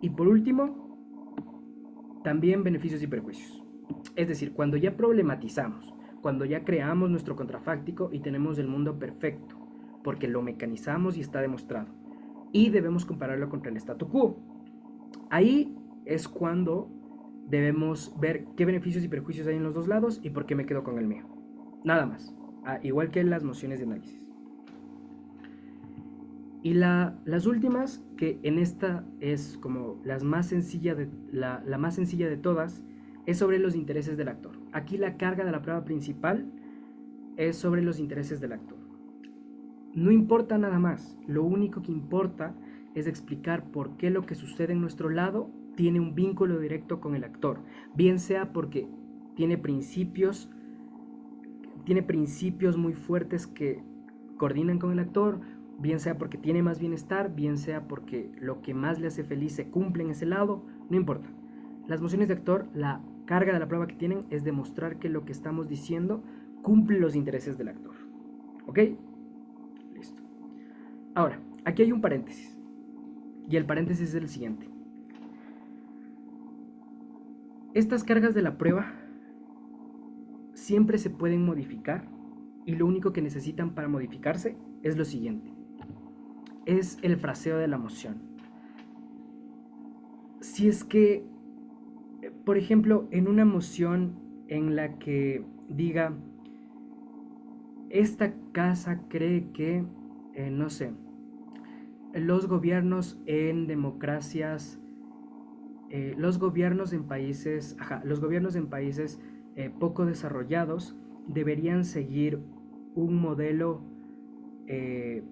Y por último, también beneficios y perjuicios. Es decir, cuando ya problematizamos, cuando ya creamos nuestro contrafáctico y tenemos el mundo perfecto, porque lo mecanizamos y está demostrado, y debemos compararlo contra el statu quo. Ahí es cuando debemos ver qué beneficios y perjuicios hay en los dos lados y por qué me quedo con el mío. Nada más. Igual que en las mociones de análisis. Y las últimas, que en esta es como la más sencilla de todas, es sobre los intereses del actor. Aquí la carga de la prueba principal es sobre los intereses del actor. No importa nada más, lo único que importa es explicar por qué lo que sucede en nuestro lado tiene un vínculo directo con el actor, bien sea porque tiene principios muy fuertes que coordinan con el actor, bien sea porque tiene más bienestar, bien sea porque lo que más le hace feliz se cumple en ese lado, no importa. Las mociones de actor, la carga de la prueba que tienen es demostrar que lo que estamos diciendo cumple los intereses del actor. ¿Ok? Listo. Ahora, aquí hay un paréntesis. Y el paréntesis es el siguiente. Estas cargas de la prueba siempre se pueden modificar y lo único que necesitan para modificarse es lo siguiente. Es el fraseo de la moción. Si es que, por ejemplo, en una moción en la que diga, esta casa cree que, no sé, los gobiernos en democracias, los gobiernos en países poco desarrollados deberían seguir un modelo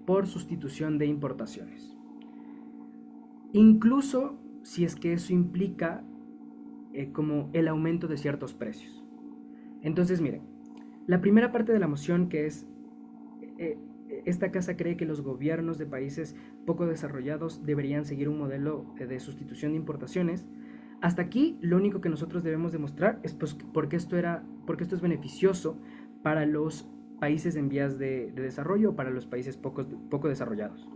por sustitución de importaciones. Incluso si es que eso implica como el aumento de ciertos precios. Entonces, miren, la primera parte de la moción, que es esta casa cree que los gobiernos de países poco desarrollados deberían seguir un modelo de sustitución de importaciones. Hasta aquí lo único que nosotros debemos demostrar es pues, porque esto es beneficioso para los países en vías de desarrollo o para los países poco desarrollados.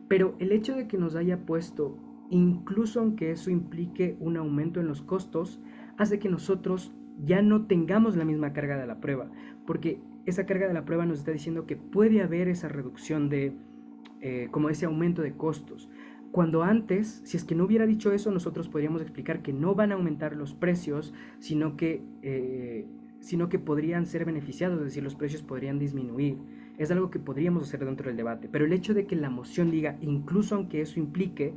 Pero el hecho de que nos haya puesto, incluso aunque eso implique un aumento en los costos, hace que nosotros ya no tengamos la misma carga de la prueba, porque esa carga de la prueba nos está diciendo que puede haber esa reducción de, como ese aumento de costos. Cuando antes, si es que no hubiera dicho eso, nosotros podríamos explicar que no van a aumentar los precios, sino que podrían ser beneficiados, es decir, los precios podrían disminuir. Es algo que podríamos hacer dentro del debate, pero el hecho de que la moción diga, incluso aunque eso implique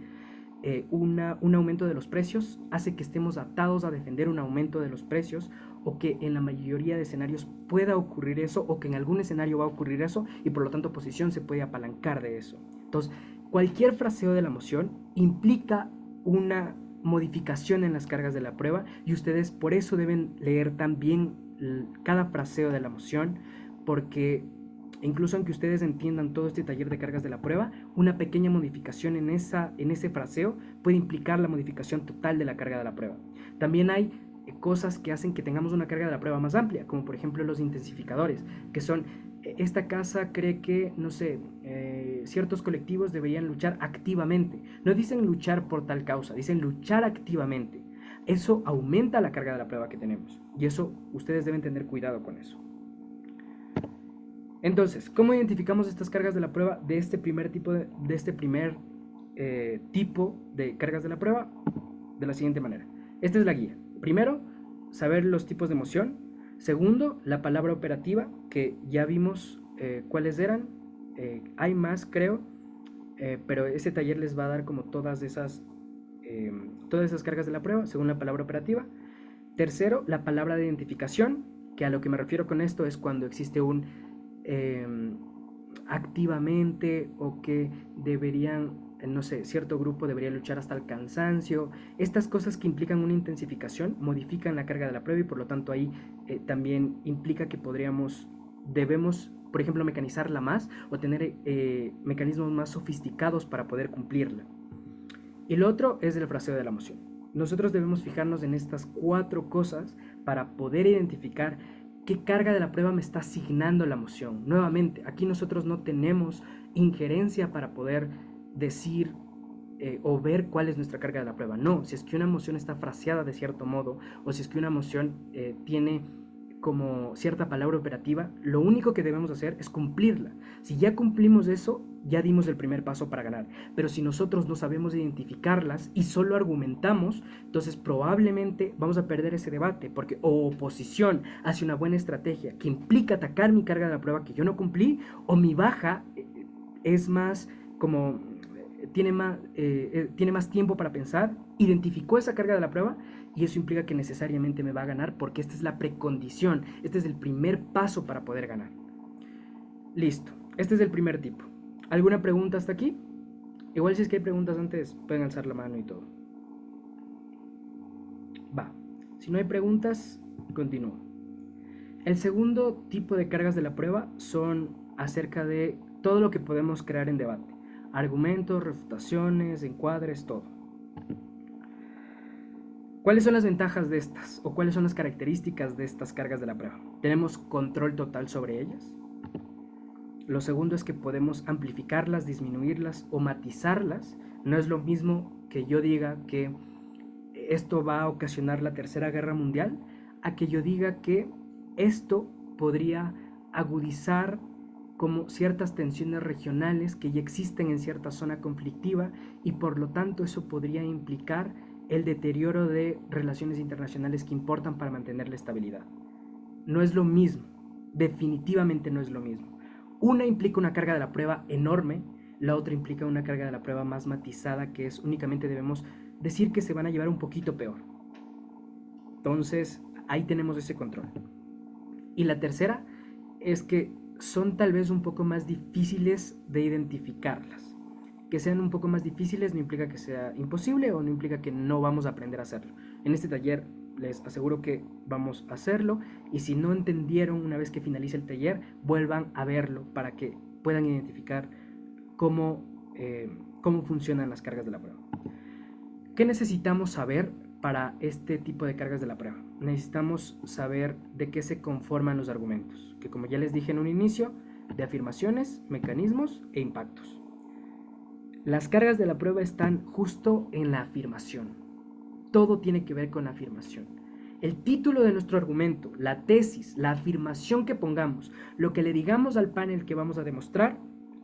un aumento de los precios, hace que estemos atados a defender un aumento de los precios, o que en la mayoría de escenarios pueda ocurrir eso, o que en algún escenario va a ocurrir eso, y por lo tanto oposición se puede apalancar de eso. Entonces, cualquier fraseo de la moción implica una modificación en las cargas de la prueba, y ustedes por eso deben leer también cada fraseo de la moción, porque incluso aunque ustedes entiendan todo este taller de cargas de la prueba, una pequeña modificación en ese fraseo puede implicar la modificación total de la carga de la prueba. También hay cosas que hacen que tengamos una carga de la prueba más amplia, como por ejemplo los intensificadores, que son, esta casa cree que, no sé, ciertos colectivos deberían luchar activamente. No dicen luchar por tal causa, dicen luchar activamente. Eso aumenta la carga de la prueba que tenemos, y eso ustedes deben tener cuidado con eso. Entonces, ¿cómo identificamos estas cargas de la prueba de este primer tipo de cargas de la prueba? De la siguiente manera. Esta es la guía. Primero, saber los tipos de moción. Segundo, la palabra operativa, que ya vimos cuáles eran. Hay más, creo, pero ese taller les va a dar como todas esas cargas de la prueba, según la palabra operativa. Tercero, la palabra de identificación, que a lo que me refiero con esto es cuando existe activamente o que deberían, no sé, cierto grupo debería luchar hasta el cansancio. Estas cosas que implican una intensificación modifican la carga de la prueba y por lo tanto ahí también implica que debemos, por ejemplo, mecanizarla más o tener mecanismos más sofisticados para poder cumplirla. Y lo otro es el fraseo de la emoción. Nosotros debemos fijarnos en estas 4 cosas para poder identificar qué carga de la prueba me está asignando la emoción. Nuevamente, aquí nosotros no tenemos injerencia para poder decir o ver cuál es nuestra carga de la prueba. No, si es que una emoción está fraseada de cierto modo o si es que una emoción tiene como cierta palabra operativa, lo único que debemos hacer es cumplirla. Si ya cumplimos eso, ya dimos el primer paso para ganar. Pero si nosotros no sabemos identificarlas y solo argumentamos, entonces probablemente vamos a perder ese debate, porque o oposición hacia una buena estrategia que implica atacar mi carga de la prueba que yo no cumplí, o mi baja es más como tiene más tiempo para pensar, identificó esa carga de la prueba y eso implica que necesariamente me va a ganar porque esta es la precondición, este es el primer paso para poder ganar. Listo, este es el primer tipo. ¿Alguna pregunta hasta aquí? Igual si es que hay preguntas antes, pueden alzar la mano y todo. Va, si no hay preguntas, continúo. El segundo tipo de cargas de la prueba son acerca de todo lo que podemos crear en debate. Argumentos, refutaciones, encuadres, todo. ¿Cuáles son las ventajas de estas? ¿O cuáles son las características de estas cargas de la prueba? Tenemos control total sobre ellas. Lo segundo es que podemos amplificarlas, disminuirlas o matizarlas. No es lo mismo que yo diga que esto va a ocasionar la Tercera Guerra Mundial, a que yo diga que esto podría agudizar como ciertas tensiones regionales que ya existen en cierta zona conflictiva y por lo tanto eso podría implicar el deterioro de relaciones internacionales que importan para mantener la estabilidad. No es lo mismo, definitivamente no es lo mismo. Una implica una carga de la prueba enorme, la otra implica una carga de la prueba más matizada, que es únicamente debemos decir que se van a llevar un poquito peor. Entonces, ahí tenemos ese control. Y la tercera es que son tal vez un poco más difíciles de identificarlas. Que sean un poco más difíciles no implica que sea imposible o no implica que no vamos a aprender a hacerlo. En este taller les aseguro que vamos a hacerlo y si no entendieron una vez que finalice el taller, vuelvan a verlo para que puedan identificar cómo funcionan las cargas de la prueba. ¿Qué necesitamos saber para este tipo de cargas de la prueba? Necesitamos saber de qué se conforman los argumentos, que como ya les dije en un inicio, de afirmaciones, mecanismos e impactos. Las cargas de la prueba están justo en la afirmación. Todo tiene que ver con la afirmación. El título de nuestro argumento, la tesis, la afirmación que pongamos, lo que le digamos al panel que vamos a demostrar,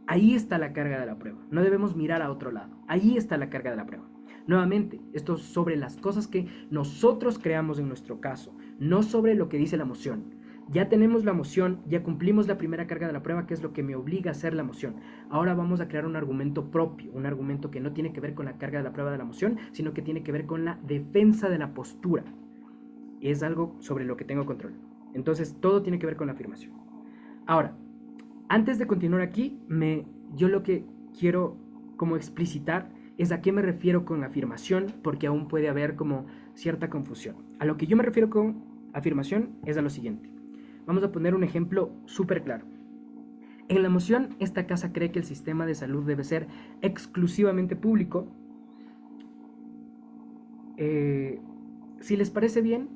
ahí está la carga de la prueba. No debemos mirar a otro lado. Ahí está la carga de la prueba. Nuevamente, esto es sobre las cosas que nosotros creamos en nuestro caso, no sobre lo que dice la moción. Ya tenemos la moción, ya cumplimos la primera carga de la prueba, que es lo que me obliga a hacer la moción. Ahora vamos a crear un argumento propio, un argumento que no tiene que ver con la carga de la prueba de la moción, sino que tiene que ver con la defensa de la postura. Es algo sobre lo que tengo control. Entonces, todo tiene que ver con la afirmación. Ahora, antes de continuar aquí, yo lo que quiero como explicitar es a qué me refiero con afirmación, porque aún puede haber como cierta confusión. A lo que yo me refiero con afirmación es a lo siguiente. Vamos a poner un ejemplo súper claro. En la moción, esta casa cree que el sistema de salud debe ser exclusivamente público. Si les parece bien,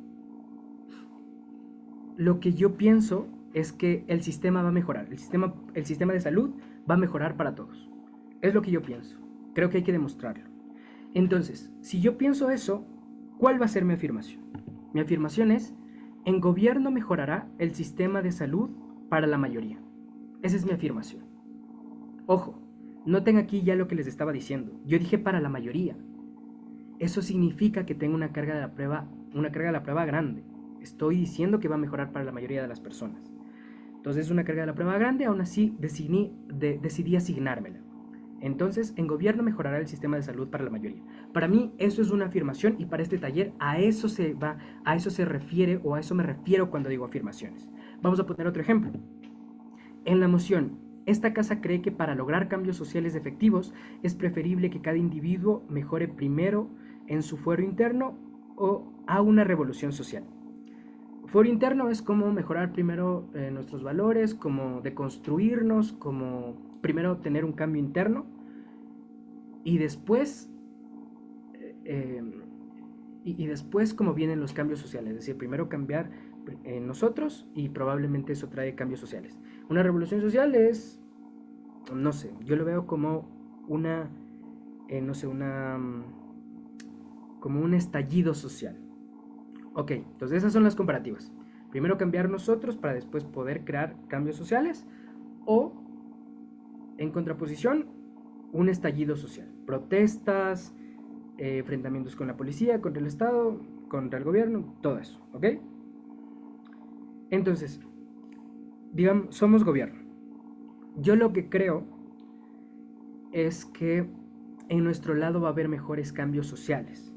lo que yo pienso es que el sistema va a mejorar. El sistema de salud va a mejorar para todos. Es lo que yo pienso. Creo que hay que demostrarlo. Entonces, si yo pienso eso, ¿cuál va a ser mi afirmación? Mi afirmación es: en gobierno mejorará el sistema de salud para la mayoría. Esa es mi afirmación. Ojo, noten aquí ya lo que les estaba diciendo. Yo dije para la mayoría. Eso significa que tengo una carga de la prueba grande. Estoy diciendo que va a mejorar para la mayoría de las personas. Entonces es una carga de la prueba grande, aún así decidí asignármela. Entonces, en gobierno mejorará el sistema de salud para la mayoría. Para mí, eso es una afirmación y para este taller a eso se refiere o a eso me refiero cuando digo afirmaciones. Vamos a poner otro ejemplo. En la moción, Esta casa cree que para lograr cambios sociales efectivos es preferible que cada individuo mejore primero en su fuero interno o a una revolución social. Fuero interno es como mejorar primero nuestros valores, como deconstruirnos, como primero tener un cambio interno y después eh, y después como vienen los cambios sociales, es decir, primero cambiar en nosotros y probablemente eso trae cambios sociales. Una revolución social es, no sé, yo lo veo como una, no sé, como un estallido social. Ok, entonces esas son las comparativas. Primero cambiar nosotros para después poder crear cambios sociales o, en contraposición, un estallido social. Protestas, enfrentamientos con la policía, contra el Estado, contra el gobierno, todo eso, ¿ok? Entonces, digamos, somos gobierno. Yo lo que creo es que en nuestro lado va a haber mejores cambios sociales.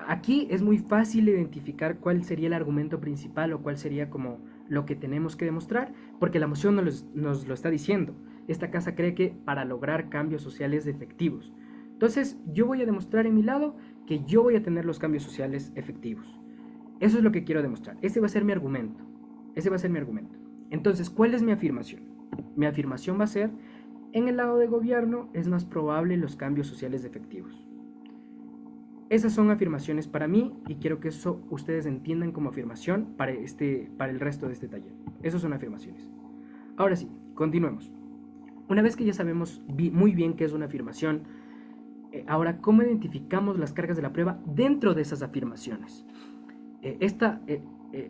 Aquí es muy fácil identificar cuál sería el argumento principal o cuál sería como lo que tenemos que demostrar, porque la moción nos lo está diciendo. Esta casa cree que para lograr cambios sociales efectivos. Entonces, yo voy a demostrar en mi lado que yo voy a tener los cambios sociales efectivos. Eso es lo que quiero demostrar. Ese va a ser mi argumento. Ese va a ser mi argumento. Entonces, ¿cuál es mi afirmación? Mi afirmación va a ser, en el lado de gobierno es más probable los cambios sociales efectivos. Esas son afirmaciones para mí y quiero que eso ustedes entiendan como afirmación para el resto de este taller. Esas son afirmaciones. Ahora sí, continuemos. Una vez que ya sabemos muy bien qué es una afirmación, ahora, ¿cómo identificamos las cargas de la prueba dentro de esas afirmaciones?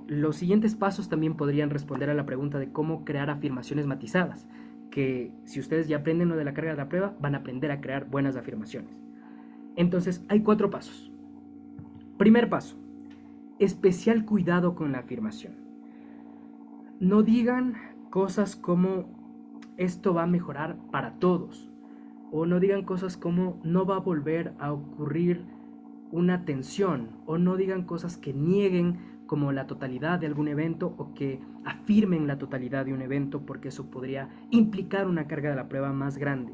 Los siguientes pasos también podrían responder a la pregunta de cómo crear afirmaciones matizadas, que si ustedes ya aprenden lo de la carga de la prueba, van a aprender a crear buenas afirmaciones. Entonces, hay 4 pasos. Primer paso, especial cuidado con la afirmación. No digan cosas como esto va a mejorar para todos, o no digan cosas como no va a volver a ocurrir una tensión, o no digan cosas que nieguen como la totalidad de algún evento o que afirmen la totalidad de un evento, porque eso podría implicar una carga de la prueba más grande.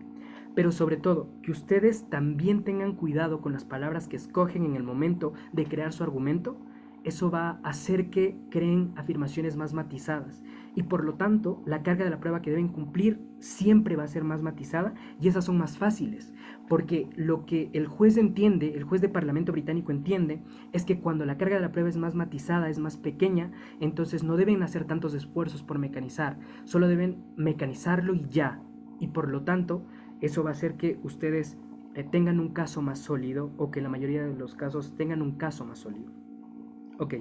Pero sobre todo, que ustedes también tengan cuidado con las palabras que escogen en el momento de crear su argumento. Eso va a hacer que creen afirmaciones más matizadas y por lo tanto la carga de la prueba que deben cumplir siempre va a ser más matizada y esas son más fáciles, porque lo que el juez entiende, el juez de Parlamento británico entiende, es que cuando la carga de la prueba es más matizada, es más pequeña, entonces no deben hacer tantos esfuerzos por mecanizar, solo deben mecanizarlo y ya, y por lo tanto eso va a hacer que ustedes tengan un caso más sólido o que en la mayoría de los casos tengan un caso más sólido. Ok.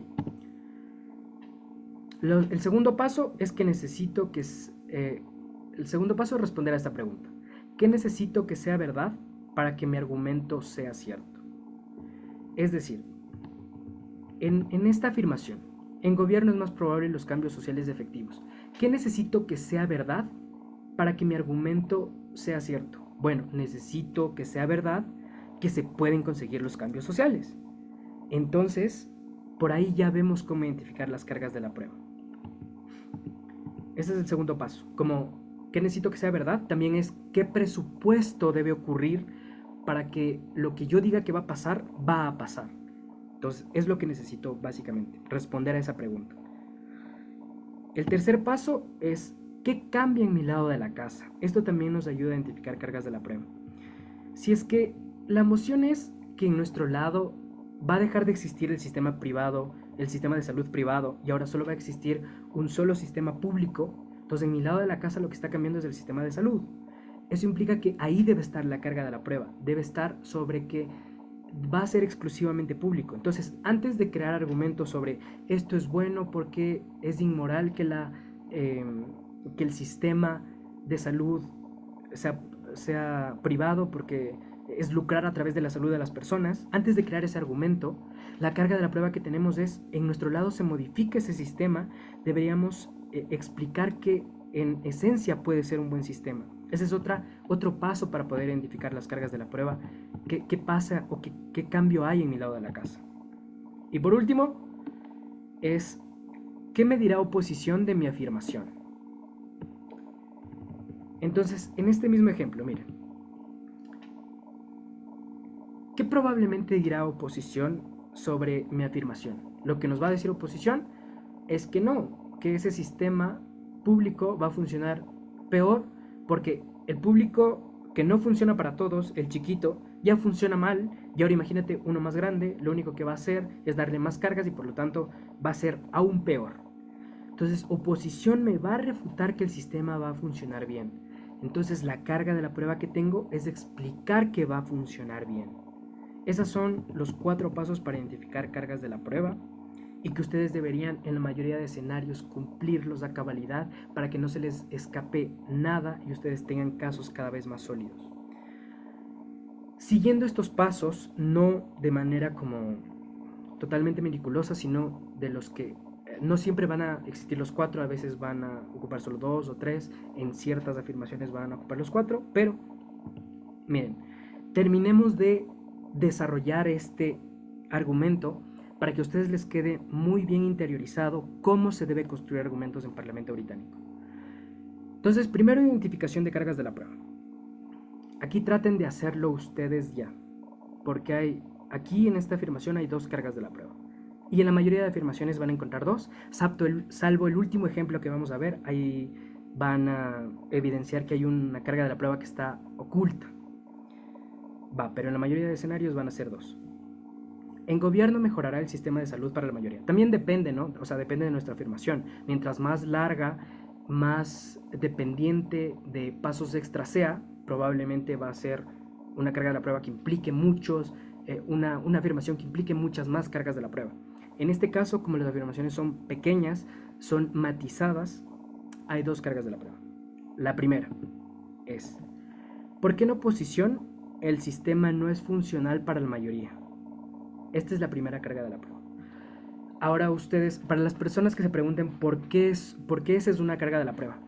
El segundo paso es que necesito que... el segundo paso es responder a esta pregunta. ¿Qué necesito que sea verdad para que mi argumento sea cierto? Es decir, en esta afirmación, en gobierno es más probable los cambios sociales efectivos. ¿Qué necesito que sea verdad para que mi argumento sea cierto? Bueno, necesito que sea verdad que se pueden conseguir los cambios sociales. Entonces, por ahí ya vemos cómo identificar las cargas de la prueba. Ese es el segundo paso. Como, ¿qué necesito que sea verdad? También es qué presupuesto debe ocurrir para que lo que yo diga que va a pasar, va a pasar. Entonces, es lo que necesito básicamente, responder a esa pregunta. El tercer paso es, ¿qué cambia en mi lado de la casa? Esto también nos ayuda a identificar cargas de la prueba. Si es que la moción es que en nuestro lado va a dejar de existir el sistema privado, el sistema de salud privado, y ahora solo va a existir un solo sistema público, entonces en mi lado de la casa lo que está cambiando es el sistema de salud. Eso implica que ahí debe estar la carga de la prueba, debe estar sobre que va a ser exclusivamente público. Entonces, antes de crear argumentos sobre esto es bueno porque es inmoral que el sistema de salud sea privado porque es lucrar a través de la salud de las personas, antes de crear ese argumento, la carga de la prueba que tenemos es, en nuestro lado se modifica ese sistema, deberíamos explicar que en esencia puede ser un buen sistema. Ese es otro paso para poder identificar las cargas de la prueba, qué pasa o qué cambio hay en mi lado de la casa. Y por último, es, ¿qué me dirá oposición de mi afirmación? Entonces, en este mismo ejemplo, miren, ¿qué probablemente dirá oposición sobre mi afirmación? Lo que nos va a decir oposición es que no, que ese sistema público va a funcionar peor porque el público que no funciona para todos, el chiquito, ya funciona mal y ahora imagínate uno más grande, lo único que va a hacer es darle más cargas y por lo tanto va a ser aún peor. Entonces, oposición me va a refutar que el sistema va a funcionar bien. Entonces, la carga de la prueba que tengo es explicar que va a funcionar bien. Esos son los 4 pasos para identificar cargas de la prueba y que ustedes deberían en la mayoría de escenarios cumplirlos a cabalidad para que no se les escape nada y ustedes tengan casos cada vez más sólidos. Siguiendo estos pasos, no de manera como totalmente meticulosa, sino de los que no siempre van a existir los 4, a veces van a ocupar solo 2 o 3, en ciertas afirmaciones van a ocupar los 4, pero miren, terminemos de desarrollar este argumento para que a ustedes les quede muy bien interiorizado cómo se debe construir argumentos en Parlamento británico. Entonces, primero, identificación de cargas de la prueba. Aquí traten de hacerlo ustedes ya, porque aquí en esta afirmación hay 2 cargas de la prueba. Y en la mayoría de afirmaciones van a encontrar 2, salvo el último ejemplo que vamos a ver, ahí van a evidenciar que hay una carga de la prueba que está oculta. Pero en la mayoría de escenarios van a ser 2. En gobierno mejorará el sistema de salud para la mayoría. También depende, ¿no? O sea, depende de nuestra afirmación. Mientras más larga, más dependiente de pasos extra sea, probablemente va a ser una carga de la prueba que implique una afirmación que implique muchas más cargas de la prueba. En este caso, como las afirmaciones son pequeñas, son matizadas, hay 2 cargas de la prueba. La primera es, ¿por qué en oposición el sistema no es funcional para la mayoría? Esta es la primera carga de la prueba. Ahora ustedes, para las personas que se pregunten por qué esa es una carga de la prueba,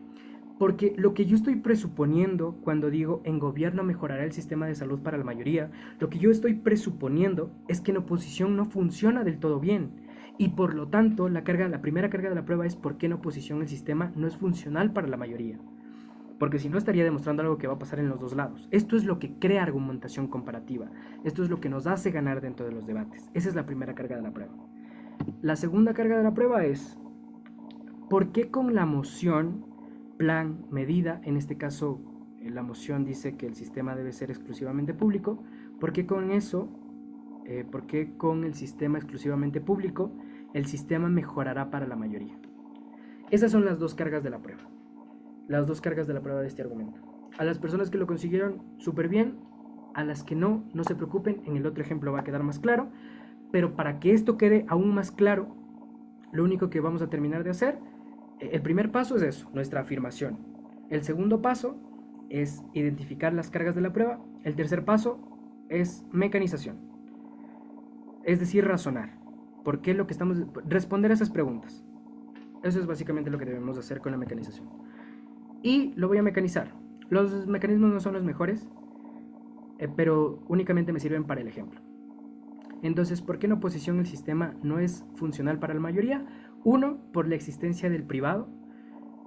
porque lo que yo estoy presuponiendo cuando digo en gobierno mejorará el sistema de salud para la mayoría, lo que yo estoy presuponiendo es que en oposición no funciona del todo bien. Y por lo tanto, la primera carga de la prueba es por qué en oposición el sistema no es funcional para la mayoría. Porque si no estaría demostrando algo que va a pasar en los 2 lados. Esto es lo que crea argumentación comparativa. Esto es lo que nos hace ganar dentro de los debates. Esa es la primera carga de la prueba. La segunda carga de la prueba es ¿por qué con la moción, plan, medida, en este caso la moción dice que el sistema debe ser exclusivamente público? ¿Por qué con eso, por qué con el sistema exclusivamente público, el sistema mejorará para la mayoría? Esas son las 2 cargas de la prueba. Las 2 cargas de la prueba de este argumento. A las personas que lo consiguieron súper bien, a las que no, no se preocupen, en el otro ejemplo va a quedar más claro, pero para que esto quede aún más claro, lo único que vamos a terminar de hacer, el primer paso es eso, nuestra afirmación. El segundo paso es identificar las cargas de la prueba. El tercer paso es mecanización, es decir, razonar. ¿Por qué lo que estamos? Responder a esas preguntas. Eso es básicamente lo que debemos hacer con la mecanización. Y lo voy a mecanizar. Los mecanismos no son los mejores, pero únicamente me sirven para el ejemplo. Entonces, ¿por qué en oposición el sistema no es funcional para la mayoría? Uno, por la existencia del privado.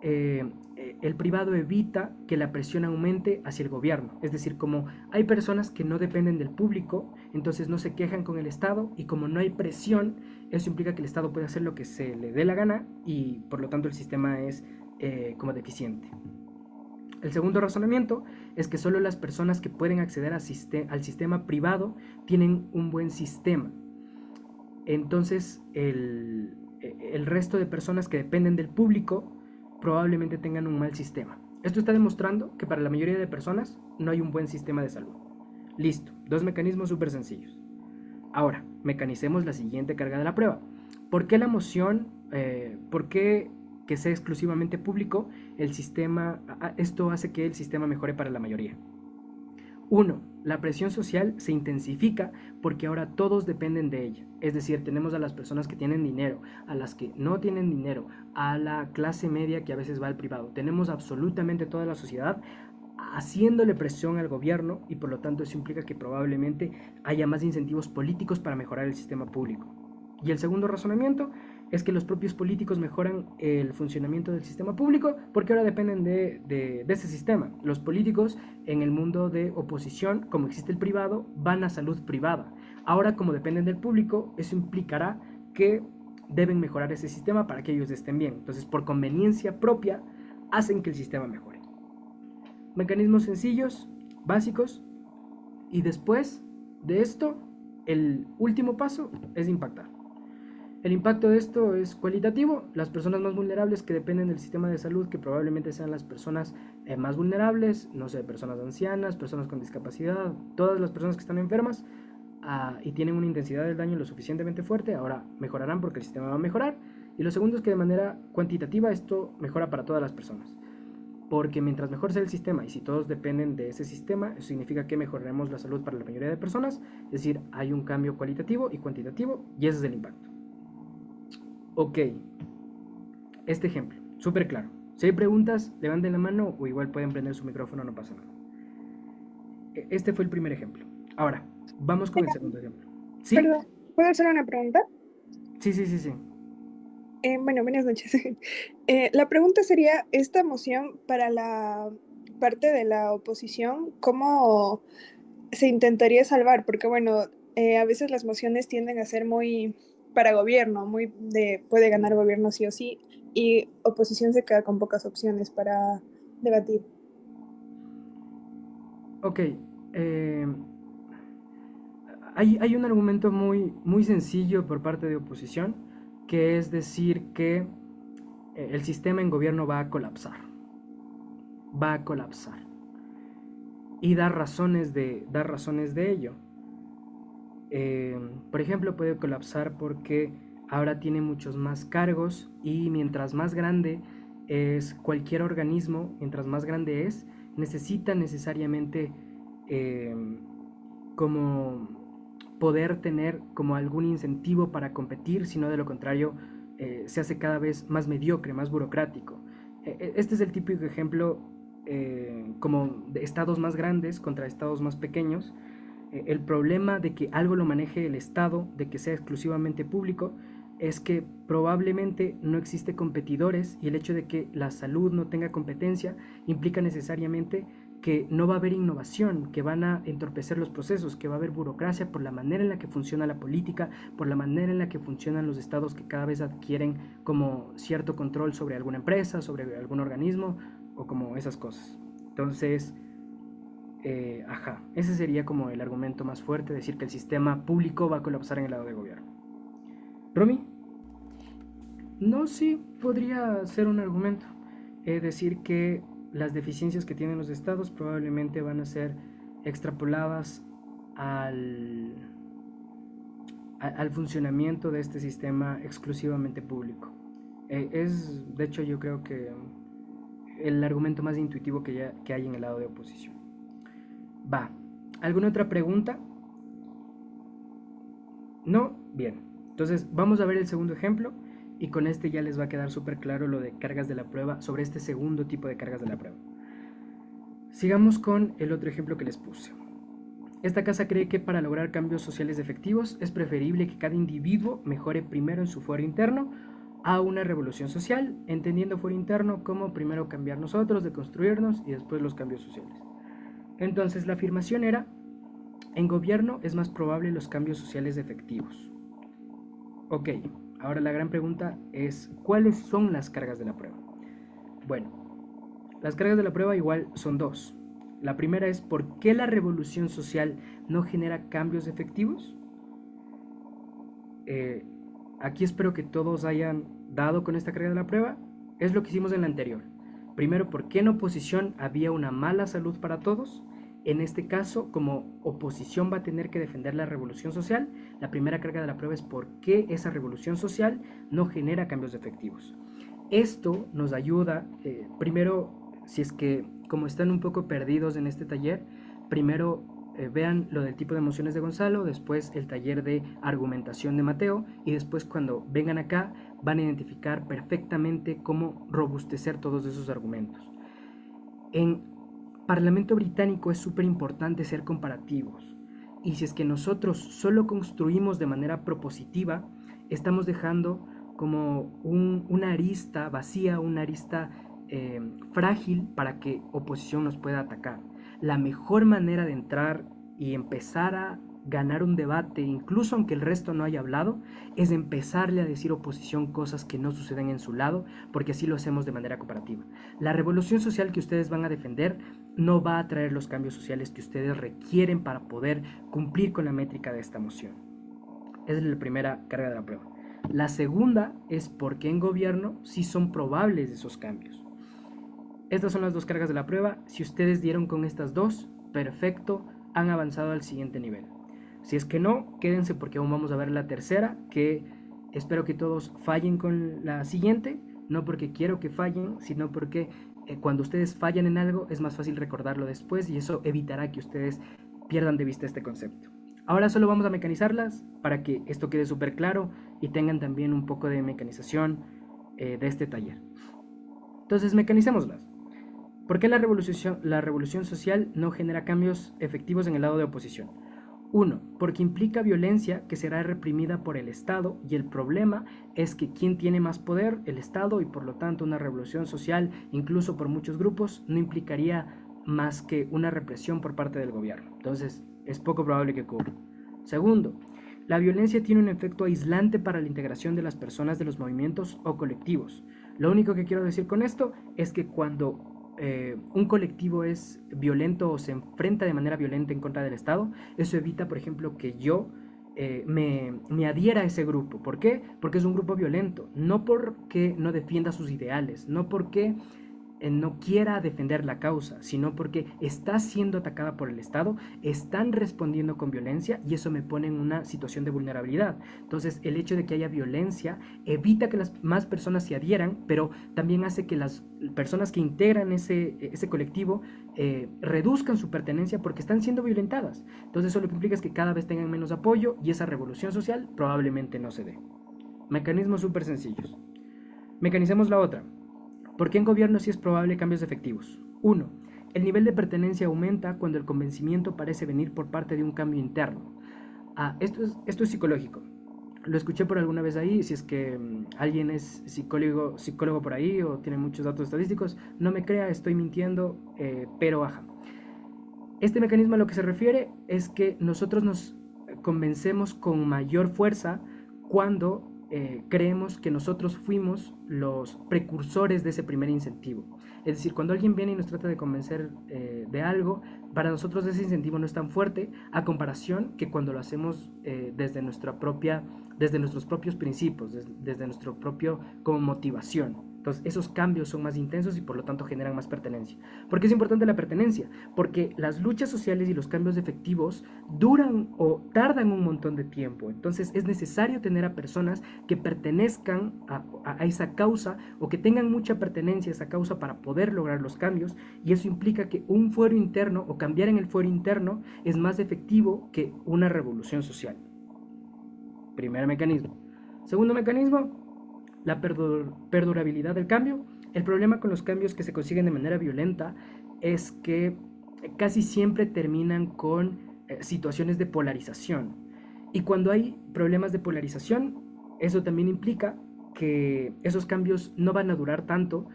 El privado evita que la presión aumente hacia el gobierno. Es decir, como hay personas que no dependen del público, entonces no se quejan con el Estado y como no hay presión, eso implica que el Estado puede hacer lo que se le dé la gana y por lo tanto el sistema es como deficiente. El segundo razonamiento es que solo las personas que pueden acceder al sistema privado tienen un buen sistema. Entonces, el resto de personas que dependen del público probablemente tengan un mal sistema. Esto está demostrando que para la mayoría de personas no hay un buen sistema de salud. Listo, 2 mecanismos súper sencillos. Ahora, mecanicemos la siguiente carga de la prueba. ¿Por qué la moción? ¿Por qué que sea exclusivamente público, esto hace que el sistema mejore para la mayoría? 1. La presión social se intensifica porque ahora todos dependen de ella. Es decir, tenemos a las personas que tienen dinero, a las que no tienen dinero, a la clase media que a veces va al privado. Tenemos absolutamente toda la sociedad haciéndole presión al gobierno y por lo tanto eso implica que probablemente haya más incentivos políticos para mejorar el sistema público. Y el segundo razonamiento es que los propios políticos mejoran el funcionamiento del sistema público porque ahora dependen de ese sistema. Los políticos en el mundo de oposición, como existe el privado, van a salud privada. Ahora, como dependen del público, eso implicará que deben mejorar ese sistema para que ellos estén bien. Entonces, por conveniencia propia, hacen que el sistema mejore. Mecanismos sencillos, básicos, y después de esto, el último paso es impactar. El impacto de esto es cualitativo. Las personas más vulnerables que dependen del sistema de salud, que probablemente sean las personas más vulnerables, no sé, personas ancianas, personas con discapacidad, todas las personas que están enfermas y tienen una intensidad del daño lo suficientemente fuerte, ahora mejorarán porque el sistema va a mejorar. Y lo segundo es que de manera cuantitativa esto mejora para todas las personas. Porque mientras mejor sea el sistema y si todos dependen de ese sistema, eso significa que mejoraremos la salud para la mayoría de personas. Es decir, hay un cambio cualitativo y cuantitativo y ese es el impacto. Ok, este ejemplo, súper claro. Si hay preguntas, levanten la mano o igual pueden prender su micrófono, no pasa nada. Este fue el primer ejemplo. Ahora, vamos con el segundo ejemplo. ¿Sí? Perdón, ¿puedo hacer una pregunta? Sí. Bueno, buenas noches. La pregunta sería, esta moción para la parte de la oposición, ¿cómo se intentaría salvar? Porque bueno, a veces las mociones tienden a ser muy para gobierno, muy de puede ganar gobierno sí o sí, y oposición se queda con pocas opciones para debatir. Ok, hay un argumento muy sencillo por parte de oposición, que es decir que el sistema en gobierno va a colapsar. Va a colapsar. Y dar razones de ello. Por ejemplo, puede colapsar porque ahora tiene muchos más cargos y mientras más grande es cualquier organismo, mientras más grande es, necesita necesariamente eh, como poder tener como algún incentivo para competir, sino de lo contrario se hace cada vez más mediocre, más burocrático. Este es el típico ejemplo como de estados más grandes contra estados más pequeños. El problema de que algo lo maneje el Estado, de que sea exclusivamente público, es que probablemente no existe competidores y el hecho de que la salud no tenga competencia implica necesariamente que no va a haber innovación, que van a entorpecer los procesos, que va a haber burocracia por la manera en la que funciona la política, por la manera en la que funcionan los estados que cada vez adquieren como cierto control sobre alguna empresa, sobre algún organismo o como esas cosas. Entonces, ese sería como el argumento más fuerte, decir que el sistema público va a colapsar en el lado de gobierno. ¿Romy? No, sí, podría ser un argumento. Decir que las deficiencias que tienen los estados probablemente van a ser extrapoladas al, al funcionamiento de este sistema exclusivamente público. Es, de hecho, yo creo que el argumento más intuitivo que hay en el lado de oposición. Va. ¿Alguna otra pregunta? No, bien. Entonces vamos a ver el segundo ejemplo y con este ya les va a quedar súper claro lo de cargas de la prueba sobre este segundo tipo de cargas de la prueba. Sigamos con el otro ejemplo que les puse. Esta casa cree que para lograr cambios sociales efectivos es preferible que cada individuo mejore primero en su fuero interno a una revolución social, entendiendo fuero interno como primero cambiar nosotros, deconstruirnos y después los cambios sociales. Entonces la afirmación era, en gobierno es más probable los cambios sociales efectivos. Ok, ahora la gran pregunta es, ¿cuáles son las cargas de la prueba? Bueno, las cargas de la prueba igual son dos. La primera es, ¿por qué la revolución social no genera cambios efectivos? Aquí espero que todos hayan dado con esta carga de la prueba. Es lo que hicimos en la anterior. Primero, ¿por qué en oposición había una mala salud para todos? En este caso, como oposición va a tener que defender la revolución social, la primera carga de la prueba es por qué esa revolución social no genera cambios efectivos. Esto nos ayuda, primero, si es que como están un poco perdidos en este taller, primero vean lo del tipo de emociones de Gonzalo, después el taller de argumentación de Mateo y después cuando vengan acá van a identificar perfectamente cómo robustecer todos esos argumentos. En Parlamento británico es súper importante ser comparativos y si es que nosotros solo construimos de manera propositiva, estamos dejando como una arista vacía, una arista frágil para que oposición nos pueda atacar. La mejor manera de entrar y empezar a ganar un debate, incluso aunque el resto no haya hablado, es empezarle a decir oposición cosas que no suceden en su lado, porque así lo hacemos de manera cooperativa. La revolución social que ustedes van a defender no va a traer los cambios sociales que ustedes requieren para poder cumplir con la métrica de esta moción. Esa es la primera carga de la prueba. La segunda es por qué en gobierno sí son probables esos cambios. Estas son las dos cargas de la prueba. Si ustedes dieron con estas dos, perfecto, han avanzado al siguiente nivel. Si es que no, quédense porque aún vamos a ver la tercera, que espero que todos fallen con la siguiente, no porque quiero que fallen, sino porque cuando ustedes fallan en algo es más fácil recordarlo después y eso evitará que ustedes pierdan de vista este concepto. Ahora solo vamos a mecanizarlas para que esto quede súper claro y tengan también un poco de mecanización de este taller. Entonces, mecanicémoslas. ¿Por qué la revolución social no genera cambios efectivos en el lado de oposición? 1. Porque implica violencia que será reprimida por el Estado y el problema es que quien tiene más poder, el Estado, y por lo tanto una revolución social, incluso por muchos grupos, no implicaría más que una represión por parte del gobierno. Entonces, es poco probable que ocurra. Segundo, la violencia tiene un efecto aislante para la integración de las personas de los movimientos o colectivos. Lo único que quiero decir con esto es que cuando un colectivo es violento o se enfrenta de manera violenta en contra del Estado, eso evita, por ejemplo, que yo me adhiera a ese grupo. ¿Por qué? Porque es un grupo violento, no porque no defienda sus ideales, no porque no quiera defender la causa, sino porque está siendo atacada por el Estado, están respondiendo con violencia y eso me pone en una situación de vulnerabilidad. Entonces, el hecho de que haya violencia evita que las más personas se adhieran, pero también hace que las personas que integran ese colectivo reduzcan su pertenencia porque están siendo violentadas. Entonces, eso lo que implica es que cada vez tengan menos apoyo y esa revolución social probablemente no se dé. Mecanismos súper sencillos. Mecanicemos la otra. ¿Por qué en gobierno sí es probable cambios efectivos? 1. El nivel de pertenencia aumenta cuando el convencimiento parece venir por parte de un cambio interno. Esto es psicológico. Lo escuché por alguna vez ahí, si es que alguien es psicólogo por ahí o tiene muchos datos estadísticos, no me crea, estoy mintiendo, pero ajá. Este mecanismo a lo que se refiere es que nosotros nos convencemos con mayor fuerza cuando creemos que nosotros fuimos los precursores de ese primer incentivo. Es decir, cuando alguien viene y nos trata de convencer de algo, para nosotros ese incentivo no es tan fuerte a comparación que cuando lo hacemos desde nuestros propios principios, desde nuestro propio como motivación. Entonces, esos cambios son más intensos y por lo tanto generan más pertenencia. ¿Por qué es importante la pertenencia? Porque las luchas sociales y los cambios efectivos duran o tardan un montón de tiempo. Entonces, es necesario tener a personas que pertenezcan a esa causa o que tengan mucha pertenencia a esa causa para poder lograr los cambios. Y eso implica que un fuero interno o cambiar en el fuero interno es más efectivo que una revolución social. Primer mecanismo. Segundo mecanismo, la perdurabilidad del cambio. El problema con los cambios que se consiguen de manera violenta es que casi siempre terminan con situaciones de polarización. Y cuando hay problemas de polarización, eso también implica que esos cambios no van a durar tanto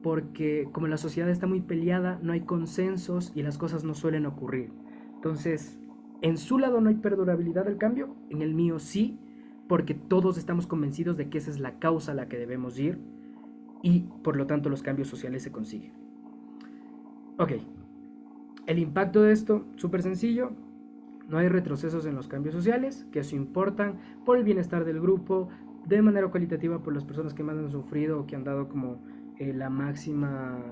porque como la sociedad está muy peleada, no hay consensos y las cosas no suelen ocurrir. Entonces, en su lado no hay perdurabilidad del cambio, en el mío sí, porque todos estamos convencidos de que esa es la causa a la que debemos ir y por lo tanto los cambios sociales se consiguen. Ok, el impacto de esto, súper sencillo, no hay retrocesos en los cambios sociales, que eso importan por el bienestar del grupo, de manera cualitativa por las personas que más han sufrido o que han dado como la máxima,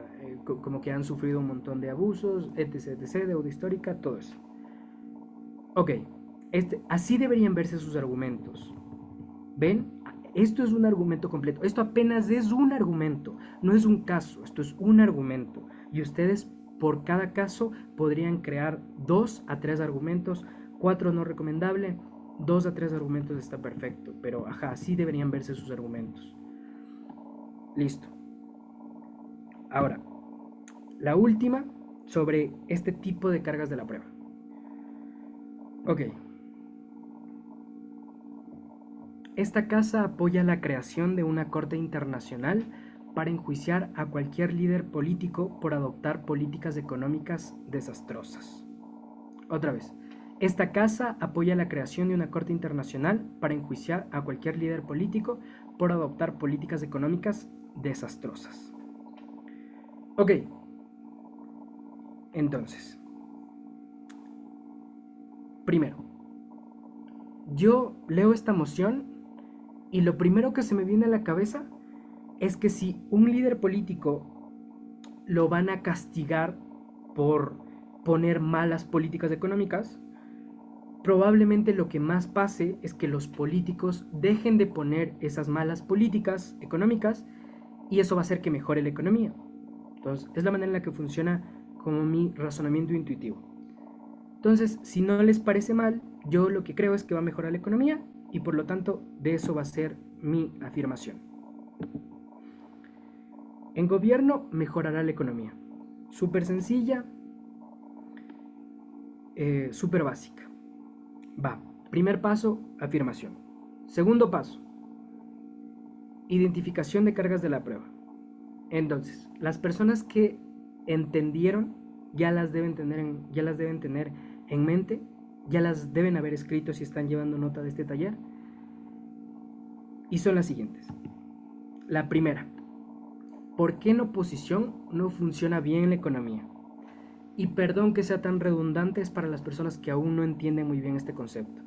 como que han sufrido un montón de abusos, etc, etc, deuda histórica, todo eso. Ok, así deberían verse sus argumentos. ¿Ven? Esto es un argumento completo. Esto apenas es un argumento. No es un caso. Esto es un argumento. Y ustedes por cada caso podrían crear 2 a 3 argumentos. 4 no recomendable. 2 a 3 argumentos está perfecto. Pero ajá, así deberían verse sus argumentos. Listo. Ahora, la última sobre este tipo de cargas de la prueba. Ok. Esta casa apoya la creación de una corte internacional para enjuiciar a cualquier líder político por adoptar políticas económicas desastrosas. Otra vez, esta casa apoya la creación de una corte internacional para enjuiciar a cualquier líder político por adoptar políticas económicas desastrosas. Ok, entonces, primero, yo leo esta moción y lo primero que se me viene a la cabeza es que si un líder político lo van a castigar por poner malas políticas económicas, probablemente lo que más pase es que los políticos dejen de poner esas malas políticas económicas y eso va a hacer que mejore la economía. Entonces, es la manera en la que funciona como mi razonamiento intuitivo. Entonces, si no les parece mal, yo lo que creo es que va a mejorar la economía y por lo tanto de eso va a ser mi afirmación. En gobierno mejorará la economía. Súper sencilla, súper básica. Va, primer paso, afirmación. Segundo paso, identificación de cargas de la prueba. Entonces, las personas que entendieron ya las deben tener en mente, ya las deben haber escrito si están llevando nota de este taller. Y son las siguientes. La primera, ¿por qué en oposición no funciona bien la economía? Y perdón que sea tan redundante, es para las personas que aún no entienden muy bien este concepto.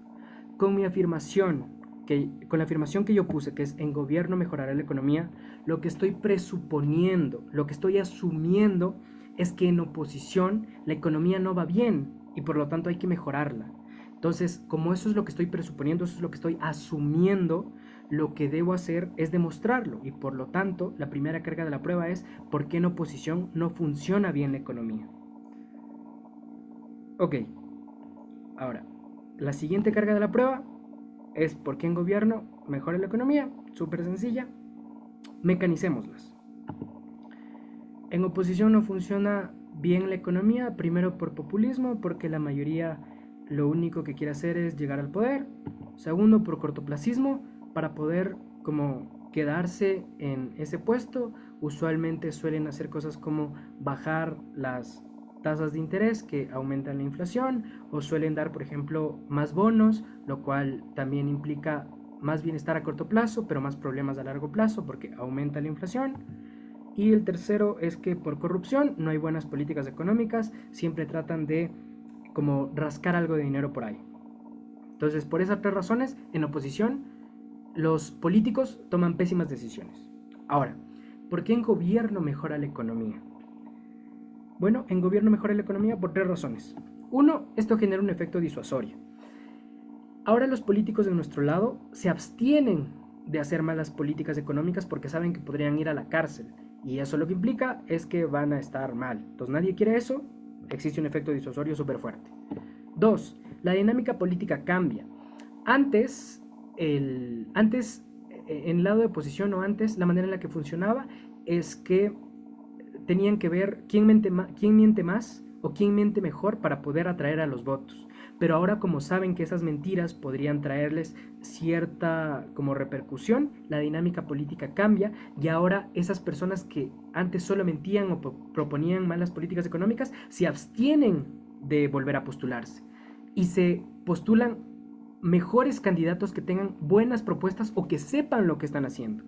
Con la afirmación que yo puse, que es en gobierno mejorará la economía, lo que estoy presuponiendo, lo que estoy asumiendo es que en oposición la economía no va bien y por lo tanto hay que mejorarla. Entonces, como eso es lo que estoy presuponiendo, eso es lo que estoy asumiendo, lo que debo hacer es demostrarlo y por lo tanto la primera carga de la prueba es ¿por qué en oposición no funciona bien la economía? Ok, ahora, la siguiente carga de la prueba es ¿por qué en gobierno mejora la economía? Súper sencilla, mecanicémoslas. En oposición no funciona bien la economía, primero por populismo, porque la mayoría lo único que quiere hacer es llegar al poder. Segundo, por cortoplacismo, para poder como quedarse en ese puesto. Usualmente suelen hacer cosas como bajar las tasas de interés que aumentan la inflación, o suelen dar, por ejemplo, más bonos, lo cual también implica más bienestar a corto plazo, pero más problemas a largo plazo porque aumenta la inflación. Y el tercero es que por corrupción no hay buenas políticas económicas, siempre tratan de como rascar algo de dinero por ahí. Entonces, por esas tres razones, en oposición, los políticos toman pésimas decisiones. Ahora, ¿por qué en gobierno mejora la economía? Bueno, en gobierno mejora la economía por tres razones. Uno, esto genera un efecto disuasorio. Ahora los políticos de nuestro lado se abstienen de hacer malas políticas económicas porque saben que podrían ir a la cárcel. Y eso lo que implica es que van a estar mal. Entonces nadie quiere eso, existe un efecto disuasorio súper fuerte. Dos, la dinámica política cambia. Antes, en el lado de oposición o antes, la manera en la que funcionaba es que tenían que ver quién miente más o quién miente mejor para poder atraer a los votos. Pero ahora, como saben que esas mentiras podrían traerles cierta como repercusión, la dinámica política cambia y ahora esas personas que antes solo mentían o proponían malas políticas económicas se abstienen de volver a postularse y se postulan mejores candidatos que tengan buenas propuestas o que sepan lo que están haciendo.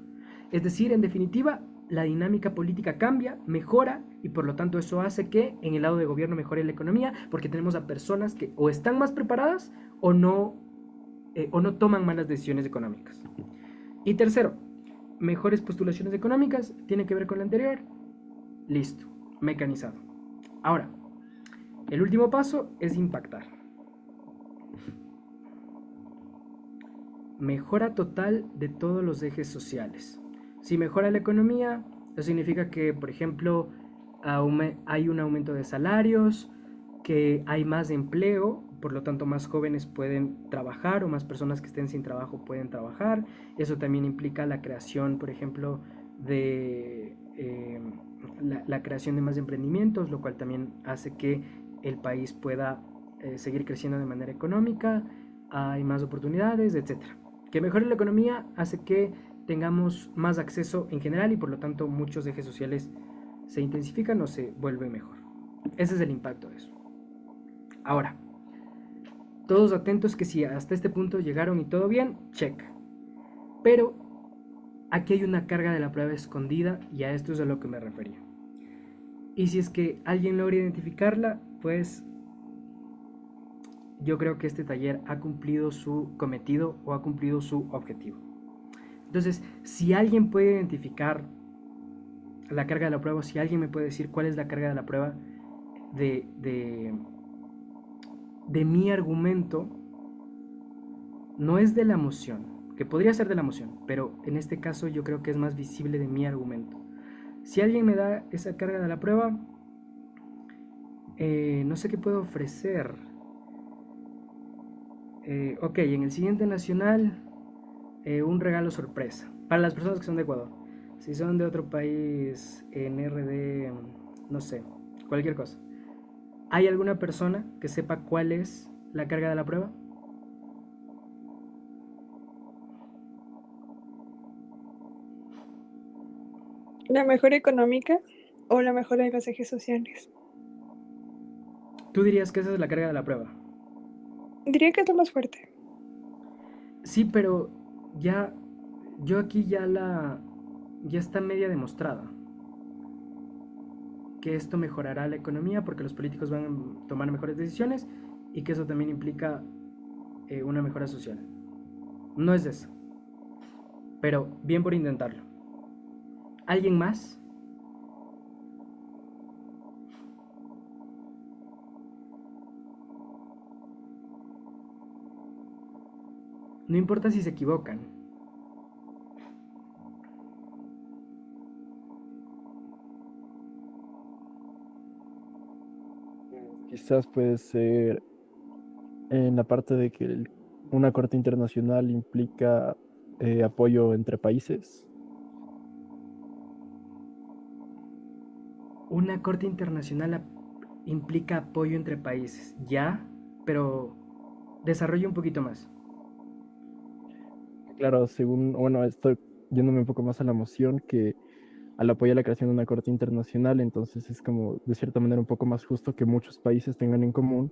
Es decir, en definitiva, la dinámica política cambia, mejora y por lo tanto eso hace que en el lado de gobierno mejore la economía porque tenemos a personas que o están más preparadas o no toman malas decisiones económicas. Y tercero, mejores postulaciones económicas, tiene que ver con la anterior, listo, mecanizado. Ahora, el último paso es impactar. Mejora total de todos los ejes sociales. Si mejora la economía, eso significa que, por ejemplo, hay un aumento de salarios, que hay más empleo, por lo tanto más jóvenes pueden trabajar o más personas que estén sin trabajo pueden trabajar. Eso también implica la creación, por ejemplo, de la creación de más emprendimientos, lo cual también hace que el país pueda seguir creciendo de manera económica, hay más oportunidades, etc. Que mejore la economía hace que tengamos más acceso en general y por lo tanto muchos ejes sociales se intensifican o se vuelven mejor. Ese es el impacto de eso. Ahora, todos atentos que si hasta este punto llegaron y todo bien, check. Pero aquí hay una carga de la prueba escondida y a esto es a lo que me refería. Y si es que alguien logra identificarla, pues yo creo que este taller ha cumplido su cometido o ha cumplido su objetivo. Entonces, si alguien puede identificar la carga de la prueba, si alguien me puede decir cuál es la carga de la prueba de, de, de mi argumento, no es de la moción, que podría ser de la moción, pero en este caso yo creo que es más visible de mi argumento. Si alguien me da esa carga de la prueba, no sé qué puedo ofrecer. Ok, en el siguiente nacional, un regalo sorpresa para las personas que son de Ecuador. Si son de otro país, en RD, no sé, cualquier cosa. ¿Hay alguna persona que sepa cuál es la carga de la prueba? ¿La mejora económica o la mejora de los ejes sociales? ¿Tú dirías que esa es la carga de la prueba? Diría que es lo más fuerte. Sí, pero ya, yo aquí ya está media demostrada que esto mejorará la economía porque los políticos van a tomar mejores decisiones y que eso también implica una mejora social. No es eso, pero bien por intentarlo. ¿Alguien más? No importa si se equivocan. Quizás puede ser en la parte de que una corte internacional implica apoyo entre países. Una corte internacional implica apoyo entre países, ya, pero desarrolla un poquito más. Claro, según, bueno, estoy yéndome un poco más a la moción que al apoyo a la creación de una corte internacional, entonces es como de cierta manera un poco más justo que muchos países tengan en común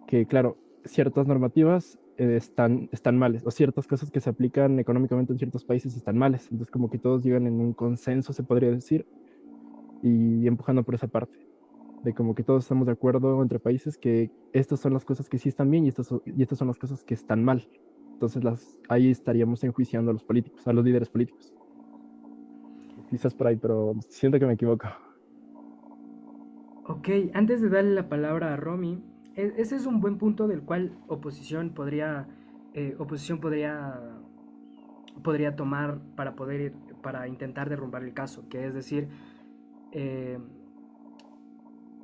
que, claro, ciertas normativas están males, o ciertas cosas que se aplican económicamente en ciertos países están males. Entonces, como que todos llegan en un consenso, se podría decir, y empujando por esa parte, de como que todos estamos de acuerdo entre países que estas son las cosas que sí están bien y estas son las cosas que están mal. Entonces, ahí estaríamos enjuiciando a los políticos, a los líderes políticos. Quizás por ahí, pero siento que me equivoco. Ok, antes de darle la palabra a Romy, ese es un buen punto del cual oposición podría tomar para intentar derrumbar el caso, que es decir, eh,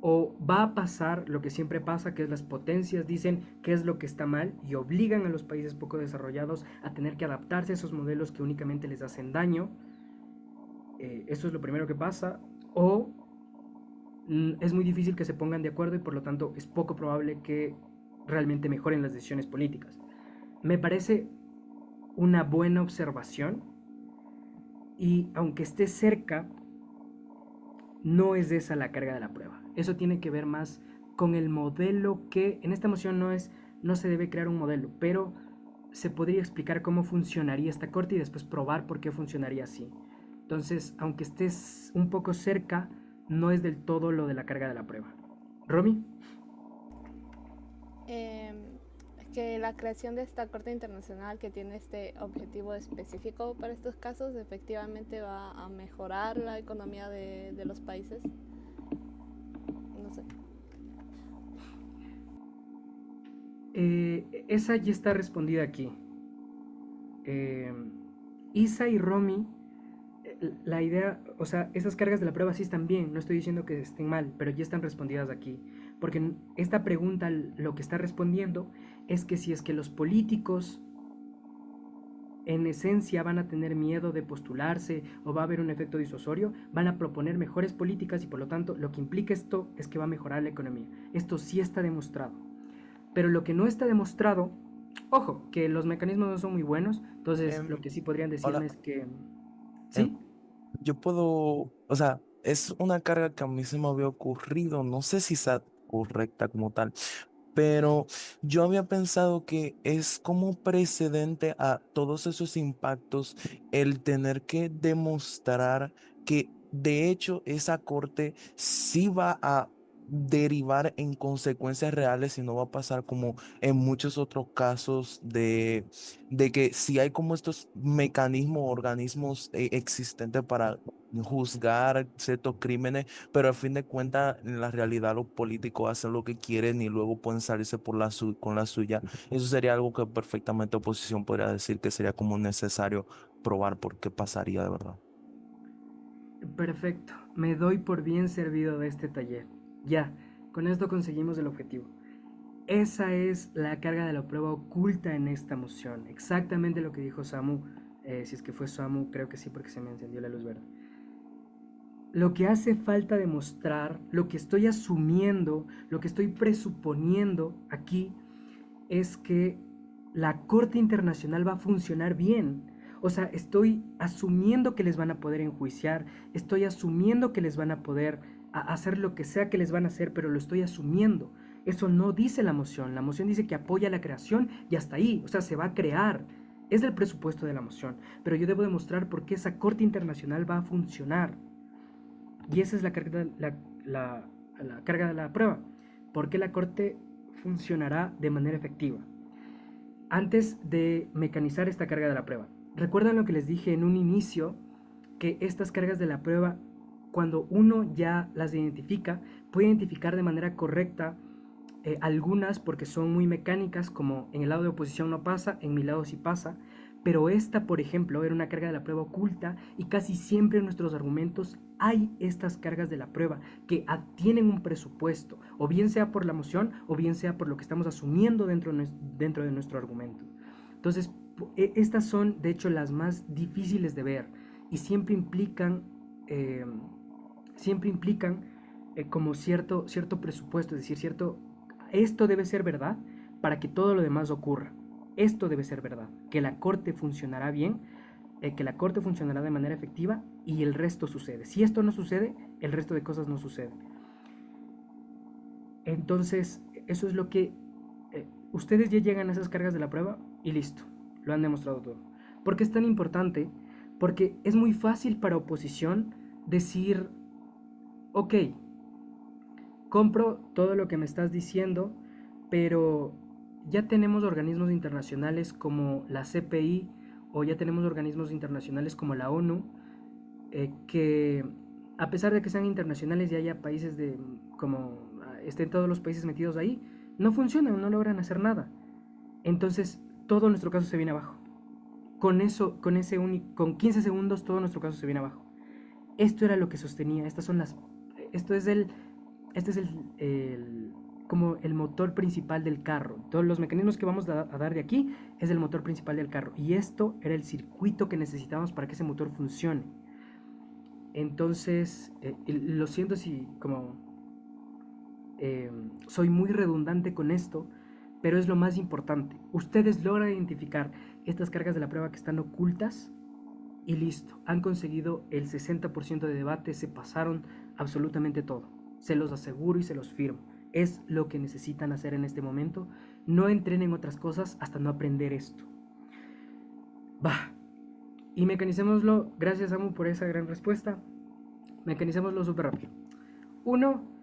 o va a pasar lo que siempre pasa, que es las potencias dicen qué es lo que está mal y obligan a los países poco desarrollados a tener que adaptarse a esos modelos que únicamente les hacen daño. Eso es lo primero que pasa. O es muy difícil que se pongan de acuerdo y por lo tanto es poco probable que realmente mejoren las decisiones políticas. Me parece una buena observación y aunque esté cerca, no es esa la carga de la prueba. Eso tiene que ver más con el modelo que en esta moción no se debe crear un modelo, pero se podría explicar cómo funcionaría esta corte y después probar por qué funcionaría así. Entonces, aunque estés un poco cerca, no es del todo lo de la carga de la prueba. ¿Romy? Que la creación de esta Corte Internacional que tiene este objetivo específico para estos casos efectivamente va a mejorar la economía de los países. No sé. Esa ya está respondida aquí. Isa y Romy, la idea, o sea, esas cargas de la prueba sí están bien, no estoy diciendo que estén mal, pero ya están respondidas aquí. Porque esta pregunta lo que está respondiendo es que si es que los políticos en esencia van a tener miedo de postularse o va a haber un efecto disuasorio, van a proponer mejores políticas y por lo tanto lo que implica esto es que va a mejorar la economía. Esto sí está demostrado. Pero lo que no está demostrado Ojo, que los mecanismos no son muy buenos, entonces lo Em, que sí podrían decirme Hola, es que... em, ¿Sí? yo puedo, o sea, es una carga que a mí se me había ocurrido, no sé si sea correcta como tal, pero yo había pensado que es como precedente a todos esos impactos el tener que demostrar que de hecho esa corte sí va a derivar en consecuencias reales y no va a pasar como en muchos otros casos de que si hay como estos mecanismos, organismos existentes para juzgar ciertos crímenes, pero al fin de cuentas, en la realidad, los políticos hacen lo que quieren y luego pueden salirse por con la suya. Eso sería algo que perfectamente oposición podría decir que sería como necesario probar por qué pasaría de verdad. Perfecto, me doy por bien servido de este taller. Ya, con esto conseguimos el objetivo. Esa es la carga de la prueba oculta en esta moción. Exactamente lo que dijo Samu. Si es que fue Samu, creo que sí, porque se me encendió la luz verde. Lo que hace falta demostrar, lo que estoy asumiendo, lo que estoy presuponiendo aquí es que la Corte Internacional va a funcionar bien. O sea, estoy asumiendo que les van a poder enjuiciar, estoy asumiendo que les van a poder hacer lo que sea que les van a hacer, pero lo estoy asumiendo. Eso no dice la moción dice que apoya la creación y hasta ahí, o sea, se va a crear. Es del presupuesto de la moción, pero yo debo demostrar por qué esa Corte Internacional va a funcionar. Y esa es la carga, la carga de la prueba. ¿Por qué la Corte funcionará de manera efectiva? Antes de mecanizar esta carga de la prueba, ¿recuerdan lo que les dije en un inicio? Que estas cargas de la prueba, cuando uno ya las identifica, puede identificar de manera correcta algunas porque son muy mecánicas, como en el lado de oposición no pasa, en mi lado sí pasa, pero esta, por ejemplo, era una carga de la prueba oculta y casi siempre en nuestros argumentos hay estas cargas de la prueba que tienen un presupuesto, o bien sea por la moción o bien sea por lo que estamos asumiendo dentro de nuestro argumento. Entonces, estas son de hecho las más difíciles de ver y eh, siempre implican como cierto presupuesto, es decir, esto debe ser verdad para que todo lo demás ocurra. Esto debe ser verdad, que la corte funcionará bien, que la corte funcionará de manera efectiva y el resto sucede. Si esto no sucede, el resto de cosas no suceden. Entonces, eso es lo que ustedes ya llegan a esas cargas de la prueba y listo, lo han demostrado todo. ¿Por qué es tan importante? Porque es muy fácil para oposición decir, ok, compro todo lo que me estás diciendo, pero ya tenemos organismos internacionales como la CPI o ya tenemos organismos internacionales como la ONU, que a pesar de que sean internacionales y haya países como estén todos los países metidos ahí, no funcionan, no logran hacer nada. Entonces, todo nuestro caso se viene abajo. Con eso, con 15 segundos, todo nuestro caso se viene abajo. Esto era lo que sostenía, esto es este es como el motor principal del carro. Todos los mecanismos que vamos a dar de aquí es el motor principal del carro. Y esto era el circuito que necesitábamos para que ese motor funcione. Entonces, lo siento si como soy muy redundante con esto, pero es lo más importante. Ustedes logran identificar estas cargas de la prueba que están ocultas y listo. Han conseguido el 60% de debate, se pasaron absolutamente todo. Se los aseguro y se los firmo. Es lo que necesitan hacer en este momento. No entren en otras cosas hasta no aprender esto. Va. Y mecanicémoslo. Gracias, Samu, por esa gran respuesta. Mecanicémoslo súper rápido. Uno,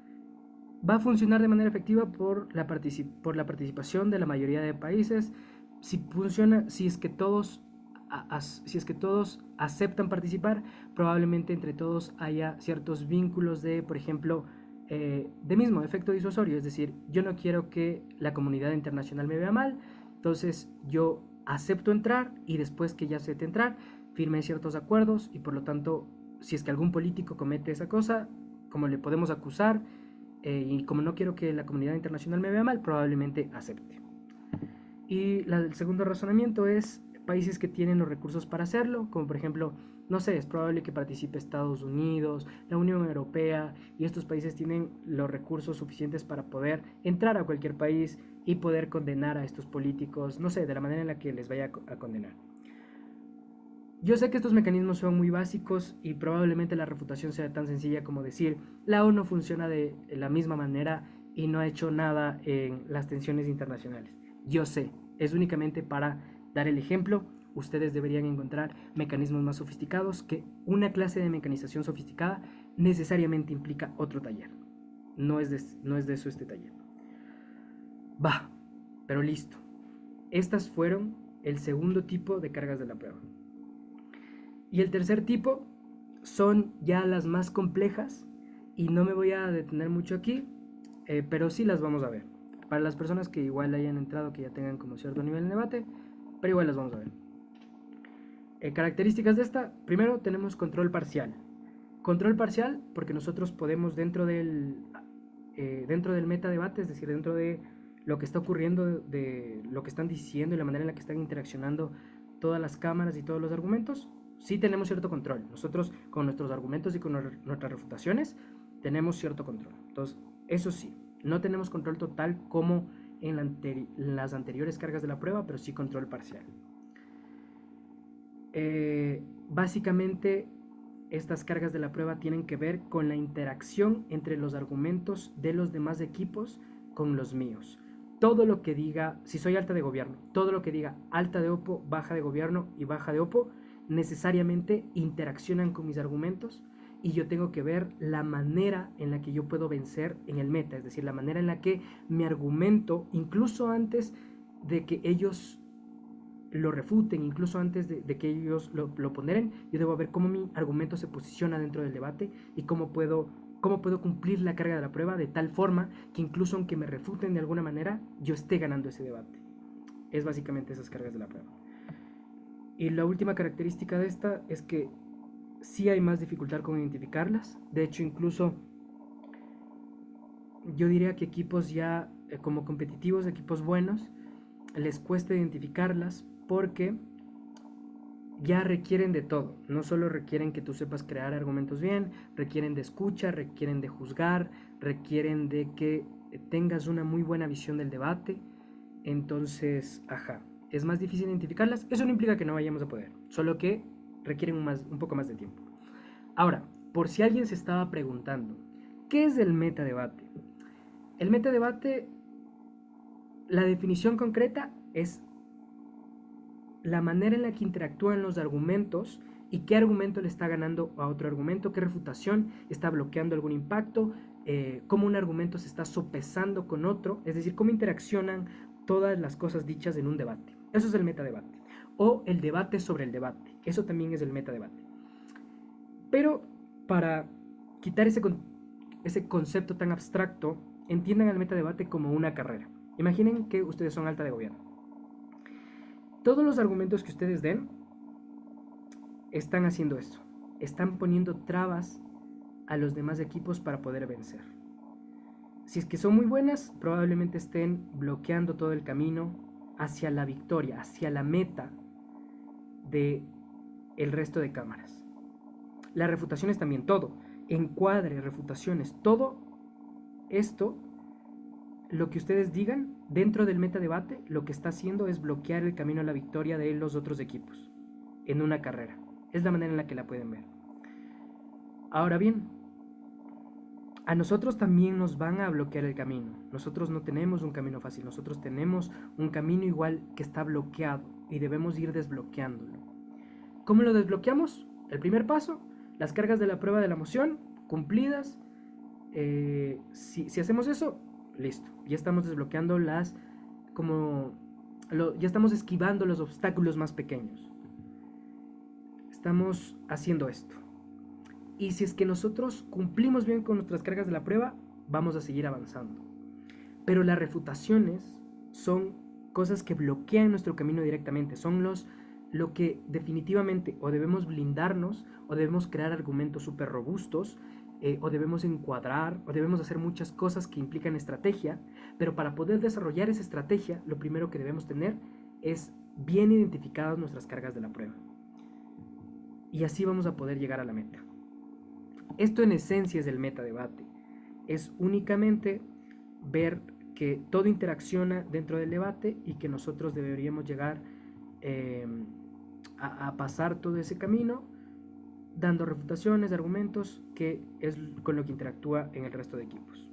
va a funcionar de manera efectiva por la participación de la mayoría de países. Si funciona, si es que todos aceptan participar, probablemente entre todos haya ciertos vínculos de, por ejemplo, de mismo efecto disuasorio, es decir, yo no quiero que la comunidad internacional me vea mal, entonces yo acepto entrar y después que ya acepte entrar, firme ciertos acuerdos y por lo tanto, si es que algún político comete esa cosa, como le podemos acusar, y como no quiero que la comunidad internacional me vea mal, probablemente acepte. Y el segundo razonamiento es países que tienen los recursos para hacerlo, como por ejemplo, no sé, es probable que participe Estados Unidos, la Unión Europea, y estos países tienen los recursos suficientes para poder entrar a cualquier país y poder condenar a estos políticos, no sé, de la manera en la que les vaya a condenar. Yo sé que estos mecanismos son muy básicos y probablemente la refutación sea tan sencilla como decir la ONU funciona de la misma manera y no ha hecho nada en las tensiones internacionales. Yo sé, es únicamente para dar el ejemplo. Ustedes deberían encontrar mecanismos más sofisticados, que una clase de mecanización sofisticada necesariamente implica otro taller. No es de eso este taller. Va, pero listo. Estas fueron el segundo tipo de cargas de la prueba. Y el tercer tipo son ya las más complejas y no me voy a detener mucho aquí, pero sí las vamos a ver. Para las personas que igual hayan entrado, que ya tengan como cierto nivel de debate, pero igual las vamos a ver. Características de esta, primero tenemos control parcial. Control parcial porque nosotros podemos dentro del metadebate, es decir, dentro de lo que está ocurriendo, de lo que están diciendo y la manera en la que están interaccionando todas las cámaras y todos los argumentos, sí tenemos cierto control. Nosotros con nuestros argumentos y con nuestras refutaciones tenemos cierto control. Entonces, eso sí, no tenemos control total como en las anteriores cargas de la prueba, pero sí control parcial. Básicamente, estas cargas de la prueba tienen que ver con la interacción entre los argumentos de los demás equipos con los míos. Todo lo que diga, si soy alta de gobierno, todo lo que diga alta de Oppo, baja de gobierno y baja de Oppo, necesariamente interaccionan con mis argumentos y yo tengo que ver la manera en la que yo puedo vencer en el meta, es decir, la manera en la que mi argumento, incluso antes de que ellos lo refuten, incluso antes de que ellos lo ponderen, yo debo ver cómo mi argumento se posiciona dentro del debate y cómo puedo cumplir la carga de la prueba de tal forma que incluso aunque me refuten de alguna manera, yo esté ganando ese debate. Es básicamente esas cargas de la prueba. Y la última característica de esta es que sí hay más dificultad con identificarlas. De hecho, incluso yo diría que equipos ya como competitivos, equipos buenos, les cuesta identificarlas porque ya requieren de todo. No solo requieren que tú sepas crear argumentos bien, requieren de escucha, requieren de juzgar, requieren de que tengas una muy buena visión del debate. Entonces, es más difícil identificarlas. Eso no implica que no vayamos a poder, solo que requieren un poco más de tiempo. Ahora, por si alguien se estaba preguntando, ¿qué es el metadebate? El metadebate, la definición concreta es la manera en la que interactúan los argumentos y qué argumento le está ganando a otro argumento, qué refutación está bloqueando algún impacto, cómo un argumento se está sopesando con otro, es decir, cómo interaccionan todas las cosas dichas en un debate. Eso es el metadebate. O el debate sobre el debate. Eso también es el metadebate. Pero para quitar ese concepto tan abstracto, entiendan el metadebate como una carrera. Imaginen que ustedes son alta de gobierno. Todos los argumentos que ustedes den están haciendo esto. Están poniendo trabas a los demás equipos para poder vencer. Si es que son muy buenas, probablemente estén bloqueando todo el camino hacia la victoria, hacia la meta de el resto de cámaras. Las refutaciones también, todo. Encuadre, refutaciones, todo esto, lo que ustedes digan dentro del metadebate, lo que está haciendo es bloquear el camino a la victoria de los otros equipos en una carrera. Es la manera en la que la pueden ver. Ahora bien, a nosotros también nos van a bloquear el camino. Nosotros no tenemos un camino fácil, nosotros tenemos un camino igual que está bloqueado y debemos ir desbloqueándolo. ¿Cómo lo desbloqueamos? El primer paso, las cargas de la prueba de la moción cumplidas. Si hacemos eso, listo, ya estamos desbloqueando ya estamos esquivando los obstáculos más pequeños. Estamos haciendo esto. Y si es que nosotros cumplimos bien con nuestras cargas de la prueba, vamos a seguir avanzando. Pero las refutaciones son cosas que bloquean nuestro camino directamente, son lo que definitivamente o debemos blindarnos, o debemos crear argumentos súper robustos, o debemos encuadrar, o debemos hacer muchas cosas que implican estrategia, pero para poder desarrollar esa estrategia, lo primero que debemos tener es bien identificadas nuestras cargas de la prueba. Y así vamos a poder llegar a la meta. Esto en esencia es el metadebate. Es únicamente ver que todo interacciona dentro del debate y que nosotros deberíamos llegar a pasar todo ese camino dando refutaciones, argumentos, que es con lo que interactúa en el resto de equipos.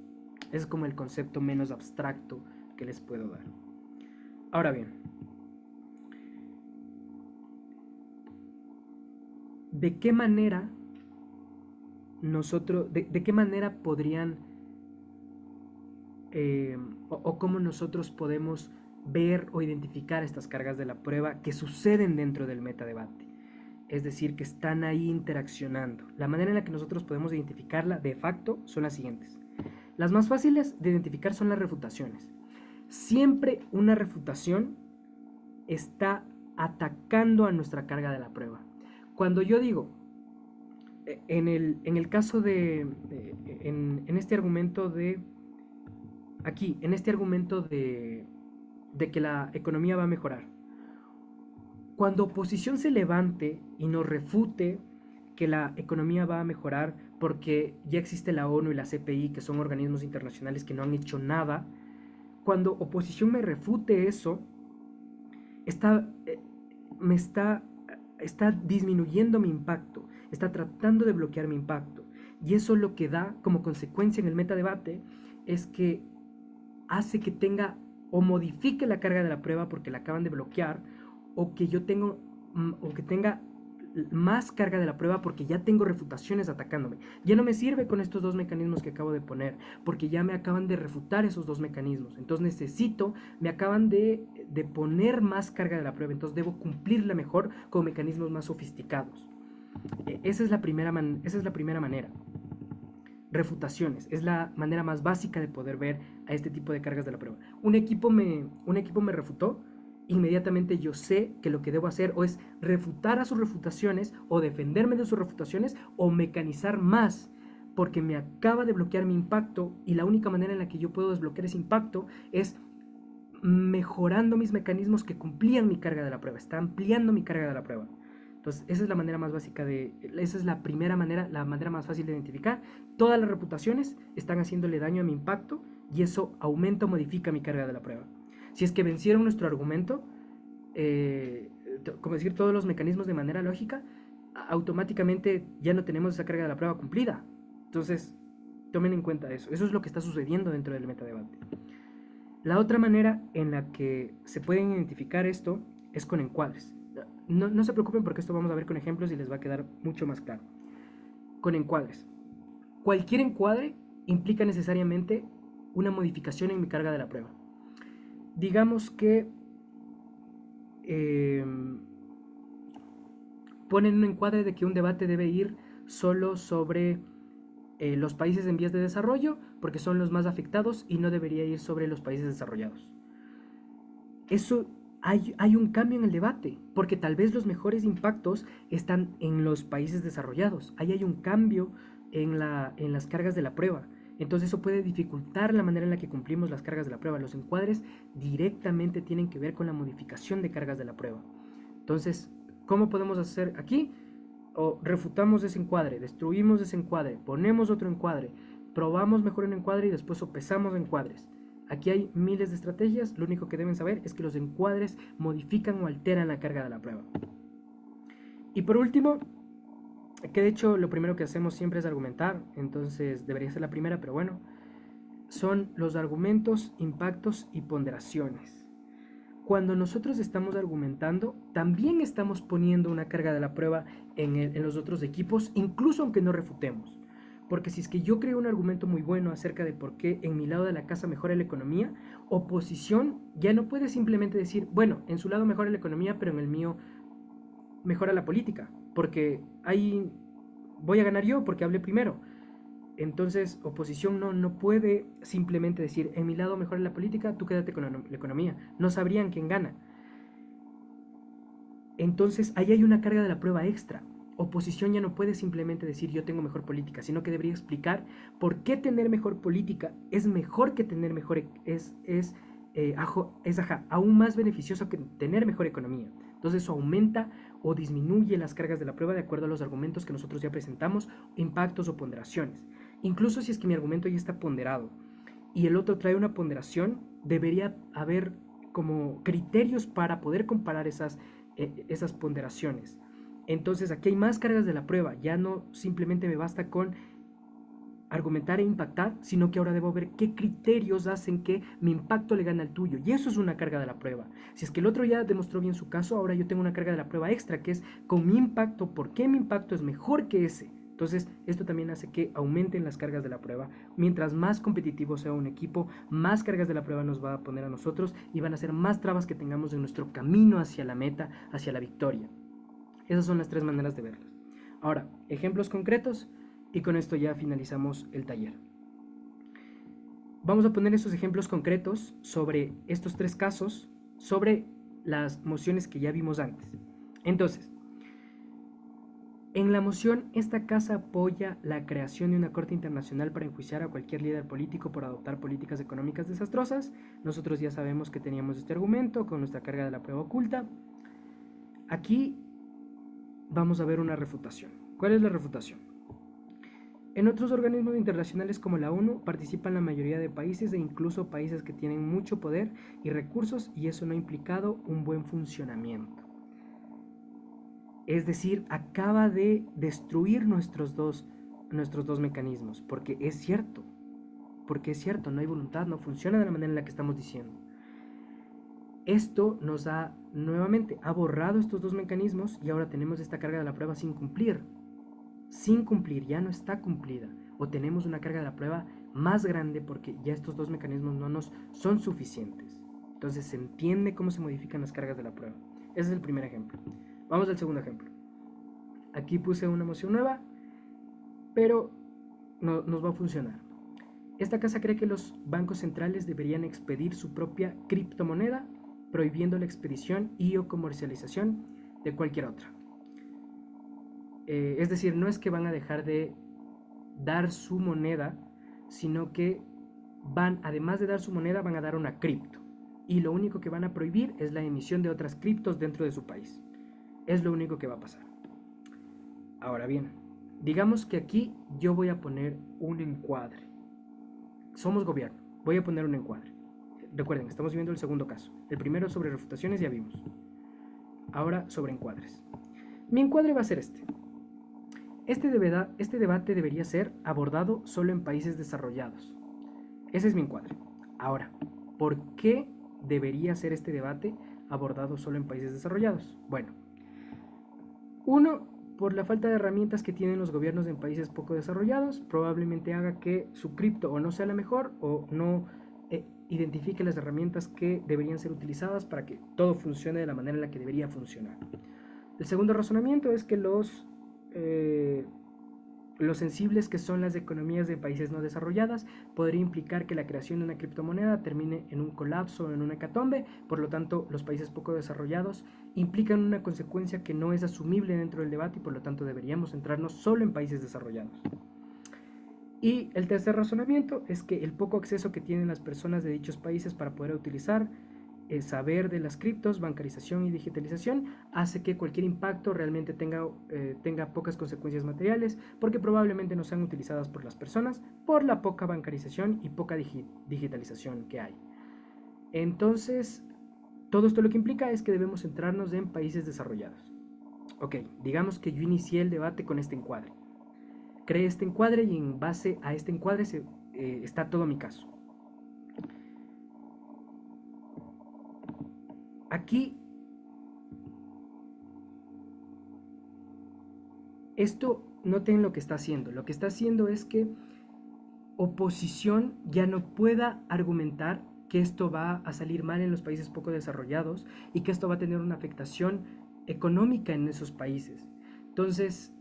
Es como el concepto menos abstracto que les puedo dar. Ahora bien, ¿de qué manera de qué manera podrían o cómo nosotros podemos ver o identificar estas cargas de la prueba que suceden dentro del metadebate? Es decir, que están ahí interaccionando. La manera en la que nosotros podemos identificarla de facto son las siguientes. Las más fáciles de identificar son las refutaciones. Siempre una refutación está atacando a nuestra carga de la prueba. Cuando yo digo, en el caso en este argumento de que la economía va a mejorar, cuando oposición se levante y nos refute que la economía va a mejorar porque ya existe la ONU y la CPI, que son organismos internacionales que no han hecho nada, cuando oposición me refute eso, está disminuyendo mi impacto, está tratando de bloquear mi impacto. Y eso lo que da como consecuencia en el metadebate es que hace que tenga o modifique la carga de la prueba porque la acaban de bloquear, o que tenga más carga de la prueba porque ya tengo refutaciones atacándome. Ya no me sirve con estos dos mecanismos que acabo de poner, porque ya me acaban de refutar esos dos mecanismos. Entonces me acaban de poner más carga de la prueba, entonces debo cumplirla mejor con mecanismos más sofisticados. Esa es la primera manera. Refutaciones, es la manera más básica de poder ver a este tipo de cargas de la prueba. Un equipo me refutó, inmediatamente yo sé que lo que debo hacer o es refutar a sus refutaciones, o defenderme de sus refutaciones, o mecanizar más, porque me acaba de bloquear mi impacto, y la única manera en la que yo puedo desbloquear ese impacto es mejorando mis mecanismos que cumplían mi carga de la prueba, está ampliando mi carga de la prueba. Entonces esa es la manera más básica esa es la primera manera, la manera más fácil de identificar. Todas las reputaciones están haciéndole daño a mi impacto, y eso aumenta o modifica mi carga de la prueba. Si es que vencieron nuestro argumento, como decir, todos los mecanismos de manera lógica, automáticamente ya no tenemos esa carga de la prueba cumplida. Entonces, tomen en cuenta eso. Eso es lo que está sucediendo dentro del metadebate. La otra manera en la que se pueden identificar esto es con encuadres. No se preocupen, porque esto vamos a ver con ejemplos y les va a quedar mucho más claro. Con encuadres. Cualquier encuadre implica necesariamente una modificación en mi carga de la prueba. Digamos que ponen un encuadre de que un debate debe ir solo sobre los países en vías de desarrollo, porque son los más afectados, y no debería ir sobre los países desarrollados. Eso hay un cambio en el debate, porque tal vez los mejores impactos están en los países desarrollados. Ahí hay un cambio en las cargas de la prueba. Entonces eso puede dificultar la manera en la que cumplimos las cargas de la prueba. Los encuadres directamente tienen que ver con la modificación de cargas de la prueba. Entonces, ¿cómo podemos hacer aquí? O refutamos ese encuadre, destruimos ese encuadre, ponemos otro encuadre, probamos mejor un encuadre y después sopesamos encuadres. Aquí hay miles de estrategias. Lo único que deben saber es que los encuadres modifican o alteran la carga de la prueba. Y por último, que de hecho lo primero que hacemos siempre es argumentar, entonces debería ser la primera, pero bueno, son los argumentos, impactos y ponderaciones. Cuando nosotros estamos argumentando, también estamos poniendo una carga de la prueba en los otros equipos, incluso aunque no refutemos. Porque si es que yo creo un argumento muy bueno acerca de por qué en mi lado de la casa mejora la economía, oposición ya no puede simplemente decir, bueno, en su lado mejora la economía, pero en el mío mejora la política, porque ahí voy a ganar yo porque hablé primero. Entonces, oposición no puede simplemente decir, en mi lado mejora la política, tú quédate con la economía. No sabrían quién gana. Entonces, ahí hay una carga de la prueba extra. Oposición ya no puede simplemente decir, yo tengo mejor política, sino que debería explicar por qué tener mejor política es mejor que tener mejor, es aún más beneficioso que tener mejor economía. Entonces eso aumenta o disminuye las cargas de la prueba de acuerdo a los argumentos que nosotros ya presentamos, impactos o ponderaciones. Incluso si es que mi argumento ya está ponderado y el otro trae una ponderación, debería haber como criterios para poder comparar esas ponderaciones. Entonces aquí hay más cargas de la prueba, ya no simplemente me basta con argumentar e impactar, sino que ahora debo ver qué criterios hacen que mi impacto le gane al tuyo, y eso es una carga de la prueba. Si es que el otro ya demostró bien su caso, ahora yo tengo una carga de la prueba extra, que es con mi impacto, ¿por qué mi impacto es mejor que ese? Entonces esto también hace que aumenten las cargas de la prueba. Mientras más competitivo sea un equipo, más cargas de la prueba nos va a poner a nosotros y van a ser más trabas que tengamos en nuestro camino hacia la meta, hacia la victoria. Esas son las tres maneras de verlas. Ahora, ejemplos concretos. Y con esto ya finalizamos el taller. Vamos a poner estos ejemplos concretos sobre estos tres casos, sobre las mociones que ya vimos antes. Entonces, en la moción, esta casa apoya la creación de una corte internacional para enjuiciar a cualquier líder político por adoptar políticas económicas desastrosas. Nosotros ya sabemos que teníamos este argumento con nuestra carga de la prueba oculta. Aquí vamos a ver una refutación. ¿Cuál es la refutación? En otros organismos internacionales como la ONU participan la mayoría de países e incluso países que tienen mucho poder y recursos, y eso no ha implicado un buen funcionamiento. Es decir, acaba de destruir nuestros dos mecanismos, porque es cierto, no hay voluntad, no funciona de la manera en la que estamos diciendo. Esto nos ha nuevamente borrado estos dos mecanismos y ahora tenemos esta carga de la prueba sin cumplir, ya no está cumplida, o tenemos una carga de la prueba más grande porque ya estos dos mecanismos no nos son suficientes. Entonces se entiende cómo se modifican las cargas de la prueba. Ese es el primer ejemplo. Vamos al segundo ejemplo. Aquí puse una moción nueva, pero no nos va a funcionar. Esta casa cree que los bancos centrales deberían expedir su propia criptomoneda, prohibiendo la expedición y o comercialización de cualquier otra. Es decir, no es que van a dejar de dar su moneda, sino que además de dar su moneda, van a dar una cripto. Y lo único que van a prohibir es la emisión de otras criptos dentro de su país. Es lo único que va a pasar. Ahora bien, digamos que aquí yo voy a poner un encuadre. Somos gobierno, voy a poner un encuadre. Recuerden, estamos viendo el segundo caso. El primero sobre refutaciones ya vimos. Ahora sobre encuadres. Mi encuadre va a ser este. Este debate debería ser abordado solo en países desarrollados. Ese es mi encuadre. Ahora, ¿por qué debería ser este debate abordado solo en países desarrollados? Bueno, uno, por la falta de herramientas que tienen los gobiernos en países poco desarrollados, probablemente haga que su cripto o no sea la mejor o no identifique las herramientas que deberían ser utilizadas para que todo funcione de la manera en la que debería funcionar. El segundo razonamiento es que los sensibles que son las economías de países no desarrolladas podría implicar que la creación de una criptomoneda termine en un colapso o en una hecatombe. Por lo tanto, los países poco desarrollados implican una consecuencia que no es asumible dentro del debate y por lo tanto deberíamos centrarnos solo en países desarrollados. Y el tercer razonamiento es que el poco acceso que tienen las personas de dichos países para poder utilizar saber de las criptos, bancarización y digitalización hace que cualquier impacto realmente tenga pocas consecuencias materiales, porque probablemente no sean utilizadas por las personas por la poca bancarización y poca digitalización que hay. Entonces, todo esto lo que implica es que debemos centrarnos en países desarrollados. Ok, digamos que yo inicié el debate con este encuadre. Creé este encuadre y en base a este encuadre está todo mi caso. Aquí, esto, noten lo que está haciendo. Lo que está haciendo es que oposición ya no pueda argumentar que esto va a salir mal en los países poco desarrollados y que esto va a tener una afectación económica en esos países. Entonces,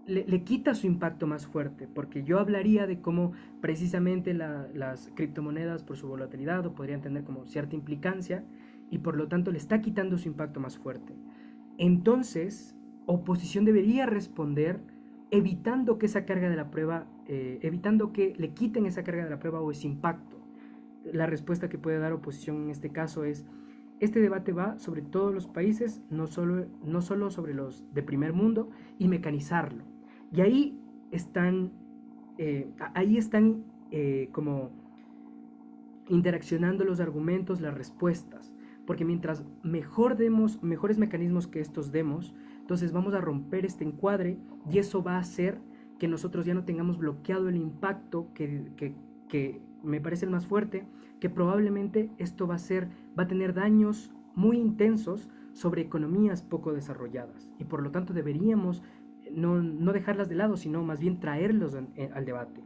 le quita su impacto más fuerte, porque yo hablaría de cómo precisamente las criptomonedas por su volatilidad o podrían tener como cierta implicancia y por lo tanto le está quitando su impacto más fuerte. Entonces, oposición debería responder evitando que esa carga de la prueba, evitando que le quiten esa carga de la prueba o ese impacto. la respuesta que puede dar oposición en este caso es: este debate va sobre todos los países, no solo sobre los de primer mundo, y mecanizarlo. Y ahí están como interaccionando los argumentos, las respuestas, porque mientras mejores mecanismos que estos demos, entonces vamos a romper este encuadre, y eso va a hacer que nosotros ya no tengamos bloqueado el impacto que me parece el más fuerte, que probablemente esto va a tener daños muy intensos sobre economías poco desarrolladas, y por lo tanto deberíamos no dejarlas de lado, sino más bien traerlos al debate.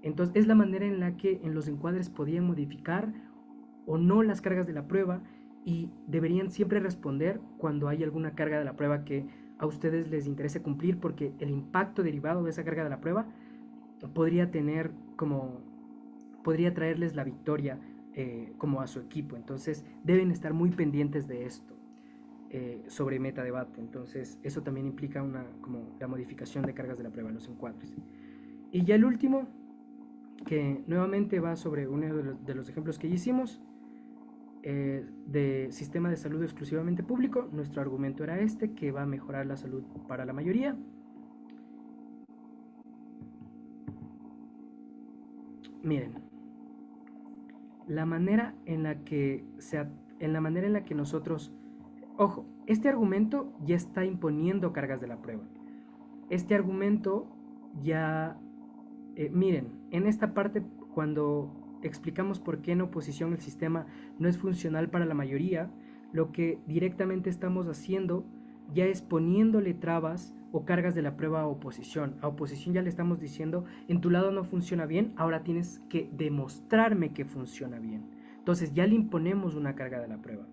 Entonces es la manera en la que en los encuadres podían modificar o no las cargas de la prueba, y deberían siempre responder cuando hay alguna carga de la prueba que a ustedes les interese cumplir, porque el impacto derivado de esa carga de la prueba podría traerles la victoria como a su equipo. Entonces deben estar muy pendientes de esto sobre metadebate. Entonces eso también implica como la modificación de cargas de la prueba en los encuadres. Y ya el último, que nuevamente va sobre uno de los ejemplos que ya hicimos, de sistema de salud exclusivamente público. Nuestro argumento era que va a mejorar la salud para la mayoría. Miren, la manera en la que nosotros, ojo, este argumento ya está imponiendo cargas de la prueba. Este argumento ya, miren, en esta parte, cuando explicamos por qué en oposición el sistema no es funcional para la mayoría, lo que directamente estamos haciendo ya es poniéndole trabas o cargas de la prueba a oposición. A oposición ya le estamos diciendo: en tu lado no funciona bien, ahora tienes que demostrarme que funciona bien. Entonces ya le imponemos una carga de la prueba.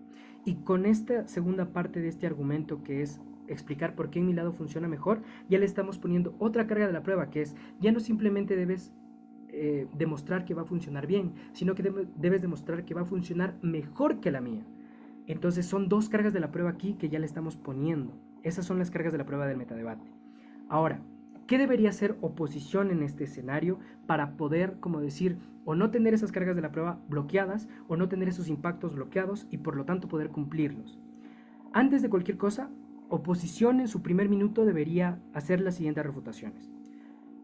Y con esta segunda parte de este argumento, que es explicar por qué en mi lado funciona mejor, ya le estamos poniendo otra carga de la prueba, que es: ya no simplemente debes demostrar que va a funcionar bien, sino que debes demostrar que va a funcionar mejor que la mía. Entonces son dos cargas de la prueba aquí que ya le estamos poniendo. Esas son las cargas de la prueba del metadebate. Ahora, ¿qué debería hacer oposición en este escenario para poder, como decir, o no tener esas cargas de la prueba bloqueadas, o no tener esos impactos bloqueados, y por lo tanto poder cumplirlos? Antes de cualquier cosa, oposición en su primer minuto debería hacer las siguientes refutaciones.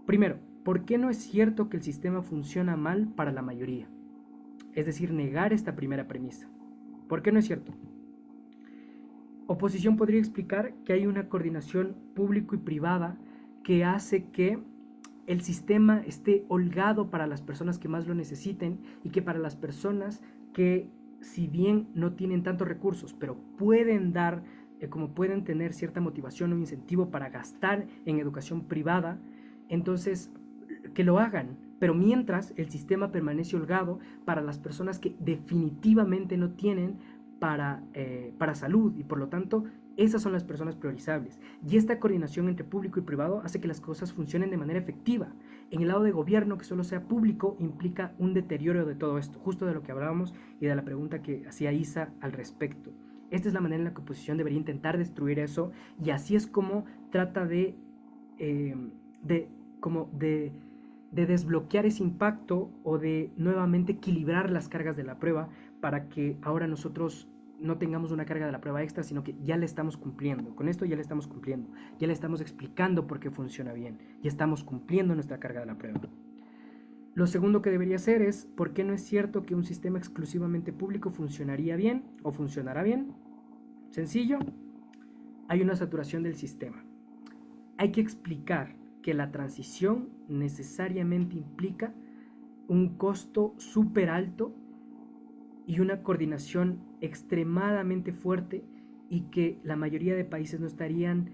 Primero, ¿por qué no es cierto que el sistema funciona mal para la mayoría? Es decir, negar esta primera premisa. ¿Por qué no es cierto? Oposición podría explicar que hay una coordinación público y privada que hace que el sistema esté holgado para las personas que más lo necesiten, y que para las personas que, si bien no tienen tantos recursos, pero pueden tener cierta motivación o incentivo para gastar en educación privada, entonces que lo hagan. Pero mientras, el sistema permanece holgado para las personas que definitivamente no tienen para salud, y por lo tanto esas son las personas priorizables. Y esta coordinación entre público y privado hace que las cosas funcionen de manera efectiva. En el lado de gobierno, que solo sea público, implica un deterioro de todo esto, justo de lo que hablábamos y de la pregunta que hacía Isa al respecto. Esta es la manera en la que oposición debería intentar destruir eso, y así es como trata de desbloquear ese impacto, o de nuevamente equilibrar las cargas de la prueba, para que ahora nosotros no tengamos una carga de la prueba extra, sino que ya la estamos cumpliendo. Con esto ya la estamos cumpliendo, ya le estamos explicando por qué funciona bien, ya estamos cumpliendo nuestra carga de la prueba. Lo segundo que debería hacer es: ¿por qué no es cierto que un sistema exclusivamente público funcionaría bien o funcionará bien? Sencillo, hay una saturación del sistema. Hay que explicar que la transición necesariamente implica un costo súper alto y una coordinación extremadamente fuerte, y que la mayoría de países no estarían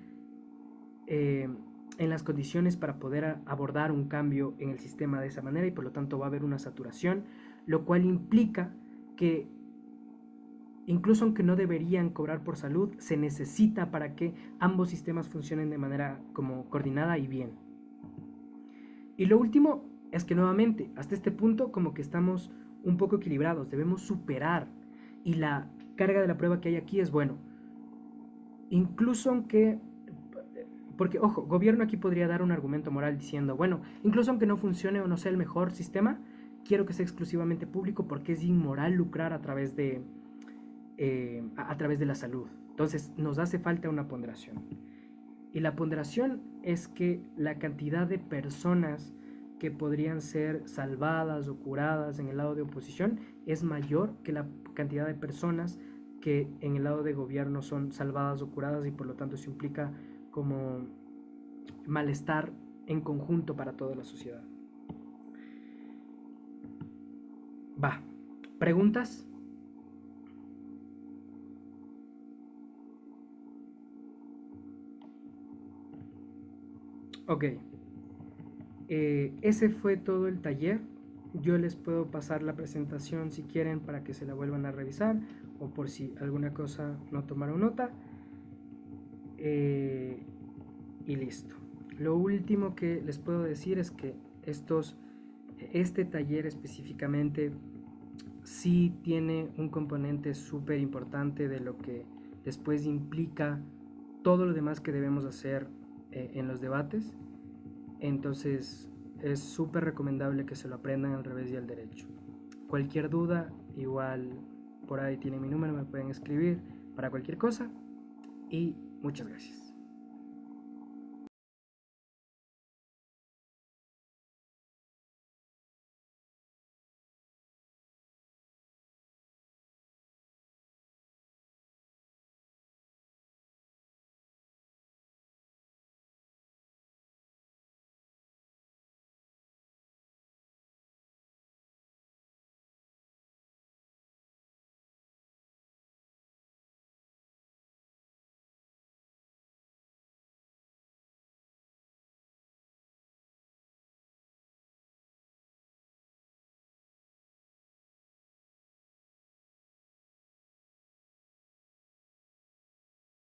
en las condiciones para poder abordar un cambio en el sistema de esa manera, y por lo tanto va a haber una saturación, lo cual implica que incluso aunque no deberían cobrar por salud, se necesita para que ambos sistemas funcionen de manera como coordinada y bien. Y lo último es que nuevamente, hasta este punto como que estamos un poco equilibrados, debemos superar, y la carga de la prueba que hay aquí es: bueno, incluso aunque, porque ojo, gobierno aquí podría dar un argumento moral diciendo: bueno, incluso aunque no funcione o no sea el mejor sistema, quiero que sea exclusivamente público porque es inmoral lucrar a través de la salud. Entonces nos hace falta una ponderación. Y la ponderación es que la cantidad de personas que podrían ser salvadas o curadas en el lado de oposición es mayor que la cantidad de personas que en el lado de gobierno son salvadas o curadas, y por lo tanto eso implica como malestar en conjunto para toda la sociedad. Va, ¿preguntas? Ok, ese fue todo el taller. Yo les puedo pasar la presentación si quieren para que se la vuelvan a revisar, o por si alguna cosa no tomaron nota. Y listo. Lo último que les puedo decir es que este taller específicamente sí tiene un componente súper importante de lo que después implica todo lo demás que debemos hacer en los debates. Entonces es súper recomendable que se lo aprendan al revés y al derecho. Cualquier duda, igual por ahí tienen mi número, me pueden escribir para cualquier cosa, y muchas gracias.